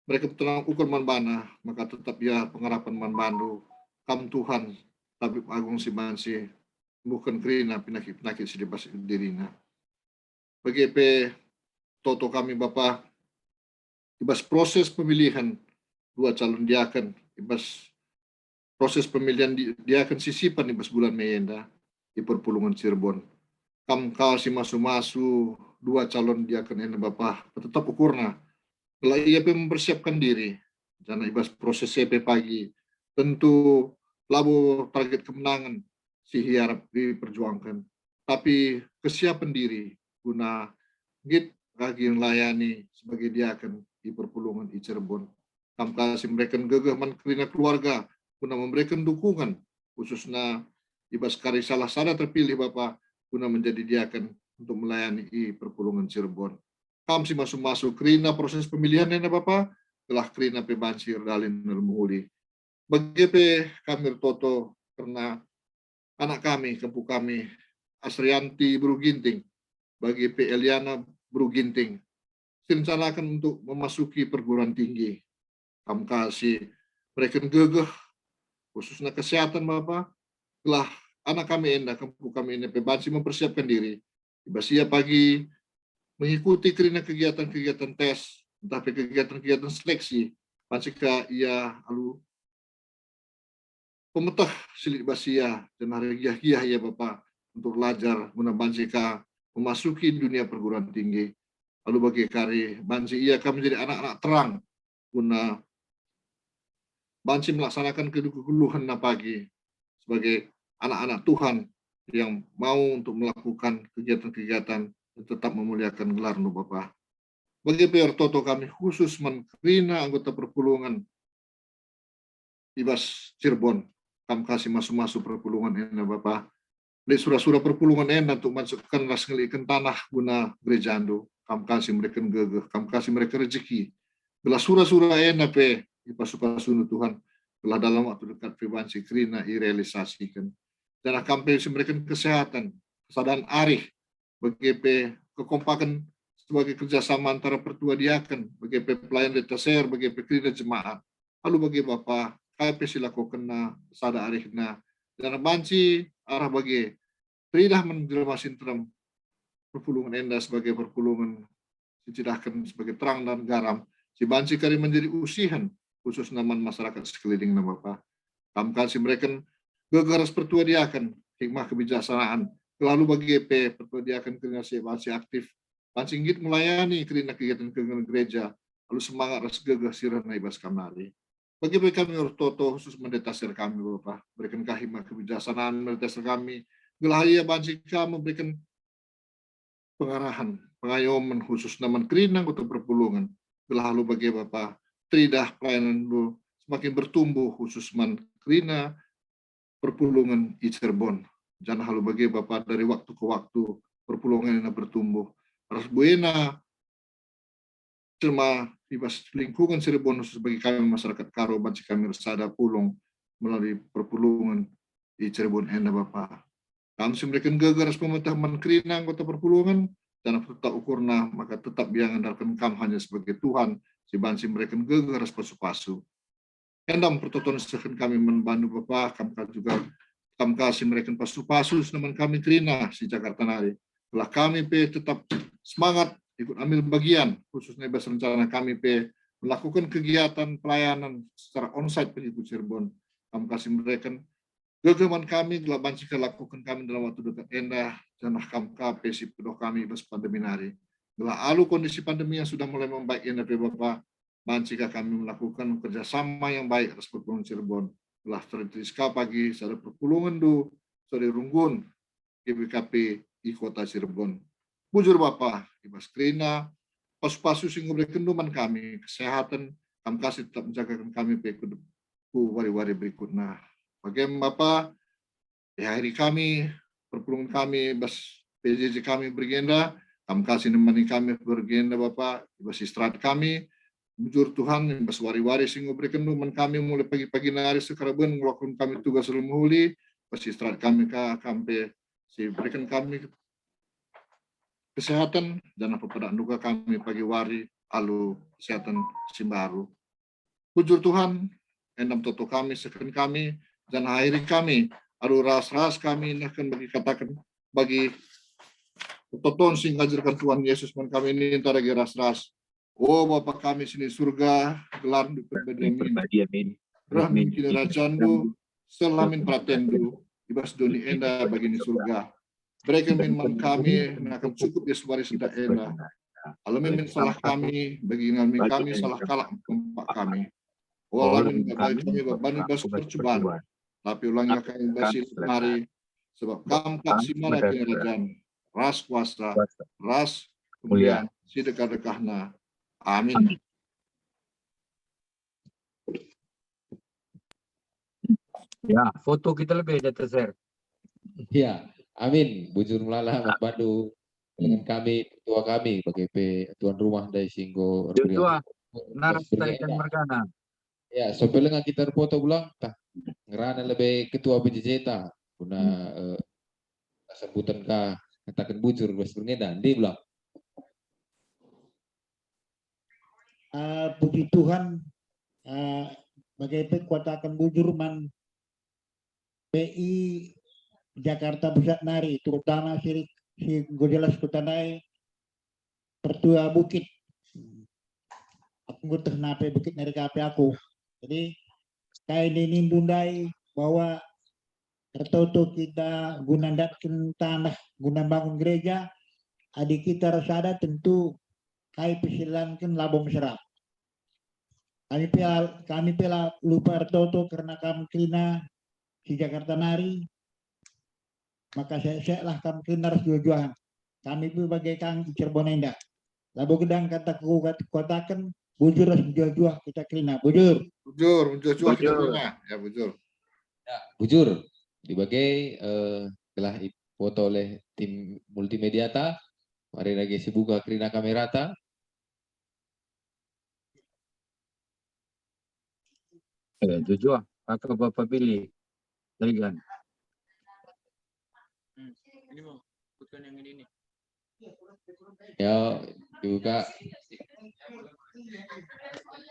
mereka tenang ukur man bana maka tetap ya pengharapan man bandu kam Tuhan tabib agung si mansi bukan kerina penyakit si dibas dirina bagi Toto kami Bapak ibas proses pemilihan dua calon diaken ibas proses pemilihan diaken sisipan ibas bulan Mei di perpulungan Cirebon kam kasih masu dua calon diaken ini Bapak tetap ukurna kalau ia mempersiapkan diri jangan ibas proses CP pagi tentu labu target kemenangan si harap diperjuangkan tapi kesiapan diri guna git bagi melayani sebagai diaken di perpulungan di Cirebon. Kam kasih mereka gegeh man kerina keluarga guna memberikan dukungan khususnya ibas kari salah sada terpilih Bapak guna menjadi diaken untuk melayani di perpulungan Cirebon. Kam si masuk kerina proses pemilihan ini Bapak telah kerina pebansir dalin nermuhuli. Bagi kami Toto karena anak kami kempu kami Asrianti Bru Ginting bagi Eliana Bru Ginting direncanakan untuk memasuki perguruan tinggi. Kam kasih mereka gegeh khususnya kesehatan Bapak telah anak kami endah kempu kami ini pebansi mempersiapkan diri ibasia pagi mengikuti kerina kegiatan-kegiatan tes entah kegiatan-kegiatan seleksi pancika ia alu pemetah silik basia dan hari giah ya Bapak untuk belajar guna bansika memasuki dunia perguruan tinggi. Lalu bagi kari bansi ia akan menjadi anak-anak terang guna bansi melaksanakan keluhan pagi sebagai anak-anak Tuhan yang mau untuk melakukan kegiatan-kegiatan dan tetap memuliakan gelar Bapak. Bagi PR Toto kami khusus menkerina anggota perpulungan Ibas Cirebon, kami kasih masuk perpulungan ini Bapak. Di surah-surah perpulungan enak untuk masukkan ras ngelikan tanah guna gereja ando. Kam kasih mereka gegeh, kam kasih mereka rezeki. Bila surah-surah enak di pasu-pasu Tuhan telah dalam waktu dekat pribansi kerina direalisasikan. Dan akan mereka kesehatan, kesadaran arif bagi kekompakan sebagai kerjasama antara pertua diaken, bagi pelayan detaser, bagi kerina jemaat. Lalu bagi Bapak, KP silaku kena sada arifna dan banci arah bagi tridah menjelma sintram perpulungan endah sebagai perpulungan dicidahkan sebagai terang dan garam Si banci kari menjadi usihan khusus naman masyarakat sekeliling na Bapa. Kam kasih mereka gegaras pertua diakan hikmah kebijaksanaan. Lalu bagi EP pertua diakan kerana si banci aktif. Banci ngit melayani kerana kegiatan gereja. Lalu semangat ras gegah sirah na ibas kamari. Bagi kami ortoto khusus mendetasir kami Bapa. Berikan hikmah kebijaksanaan mendetasir kami. Gelahaya banci kami memberikan pengarahan, pengayoman khusus naman kerinang atau perpulungan. Lalu bagi Bapak, tridah pelayanan lu semakin bertumbuh khusus man kerina perpulungan di Cirebon. Jangan halu bagi Bapak dari waktu ke waktu perpulungan yang bertumbuh. Ras buena cuma ibas lingkungan Cirebon khusus bagi kami masyarakat Karo banci kami resada pulung melalui perpulungan di Cirebon ena Bapak. Kami memberikan gegaras pemerintah menkerina anggota perpulungan dan tetap ukurna maka tetap biang andalkan kam hanya sebagai Tuhan si bansi mereka gegaras pasu-pasu. Endam pertoton sekan kami membantu Bapak kam juga kam kasih mereka pasu-pasu namun kami kerina si Jakarta Nari. Setelah kami tetap semangat ikut ambil bagian khususnya bas rencana kami melakukan kegiatan pelayanan secara onsite pengikut Cirebon. Kam kasih mereka gagaman kami telah banci lakukan kami dalam waktu dekat endah janah kamka pesi pedoh kami bas pandemi nari. Telah alu kondisi pandemi yang sudah mulai membaik endah Bapak banci kami melakukan kerjasama yang baik atas perpulungan Cirebon. Telah terdiska pagi sada perpulungan do sore runggun GBKP di kota Cirebon. Bujur Bapak ibas kerina pasu-pasu sing memberikan duman kami kesehatan kami kasih tetap menjagakan kami ku wari-wari berikutnya. Bagaimana Bapak, di hari kami, perpulungan kami, bas PJJ kami bergenda, kami kasih nemani kami bergenda Bapak, bas istirahat kami, bujur Tuhan, bas wari-wari sehingga berikan numan kami mulai pagi-pagi nari sekarang melakukan kami tugas rumuli, bas istirahat kami sampai si berikan kami kesehatan dan apa pada duka kami pagi wari alu kesehatan simbaru. Bujur Tuhan, endam toto kami, sekan kami, dan akhiri kami, aduh ras-ras kami akan bagi katakan bagi toton sing ngajarkan Tuhan Yesus man kami ini antara ras-ras. Oh Bapa kami sini surga gelar di perbadiamin. Rahmin kini rajandu, selamin pratendu, ibas doni enda bagi ini surga. Berikan minuman kami akan cukup ya suari sudah enda. Alamin salah kami bagi kami salah kalah empat kami. Oh alamin kami beban bas percobaan. Tapi ulangnya kami basi mari sebab kampak si mana kerajaan ras kuasa ras kemuliaan si dekat-dekatna. Amin. Ya, foto kita lebih data share. Ya, amin. Bujur melala membantu dengan kami, ketua kami, BGP, tuan rumah dari Singgo. Ketua, naras tarikan merkana. Ya, sopelengan kita foto ulang, tah ngerana lebih ketua BJJ ta, guna sebutan kah katakan bujur bas berngeda, di ulang. Puji Tuhan, BGP kuatakan bujur man PI Jakarta Pusat Nari, terutama si Gojelas Kutanai Pertua Bukit. Aku ngutuh nape Bukit Nari KP aku. Jadi kain ini bundai bahwa tertutup kita guna datang tanah, guna bangun gereja, adik kita rasada tentu kai persilankan labong serap. Kami pela lupa tertutup karena kami kena di Jakarta Nari, maka saya lah kami kena harus jual-jualan. Kami pun bagai kang Cirebon Endah. Labu gedang kata kotakan bujur harus jual-jual kita kena bujur. Bujur kita kena ya bujur. Ya, bujur dibagai telah foto oleh tim multimedia ta. Mari lagi sibuka kerina kamera ta. Jujur, kakak bapak pilih. Lagi kan? Ini mau bukan yang ini nih. Ya, juga.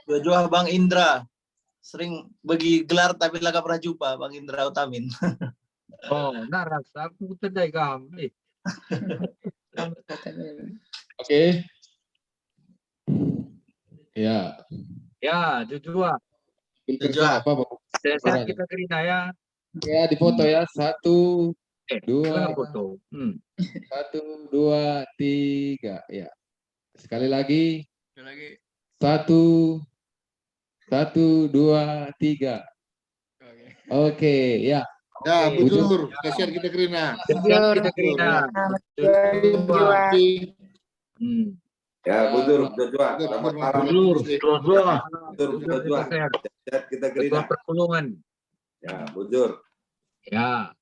Jujur Bang Indra. Sering bagi gelar tapi laga pernah jumpa Bang Indra Utamin. Oh, naras aku tedai kami. Oke. Ya. Ya, Joshua. Joshua. Apa, Bang? Sehat kita Kerina ya. Ya, difoto ya. 1, 2, Gimana foto? 1, 2, 3. Ya. Sekali lagi. Sekali lagi. 1, 1, 2, 3. Oke, ya. Ya, Oke. bujur. Kasihan kita Kerina. Sehat kita Kerina. Joshua. Ya, bujur, Joshua. Selamat malam. Bujur, Joshua. Bujur, Joshua. Sehat. Sehat kita Ketua Kerina. perpulungan. Ya, bujur. Ya.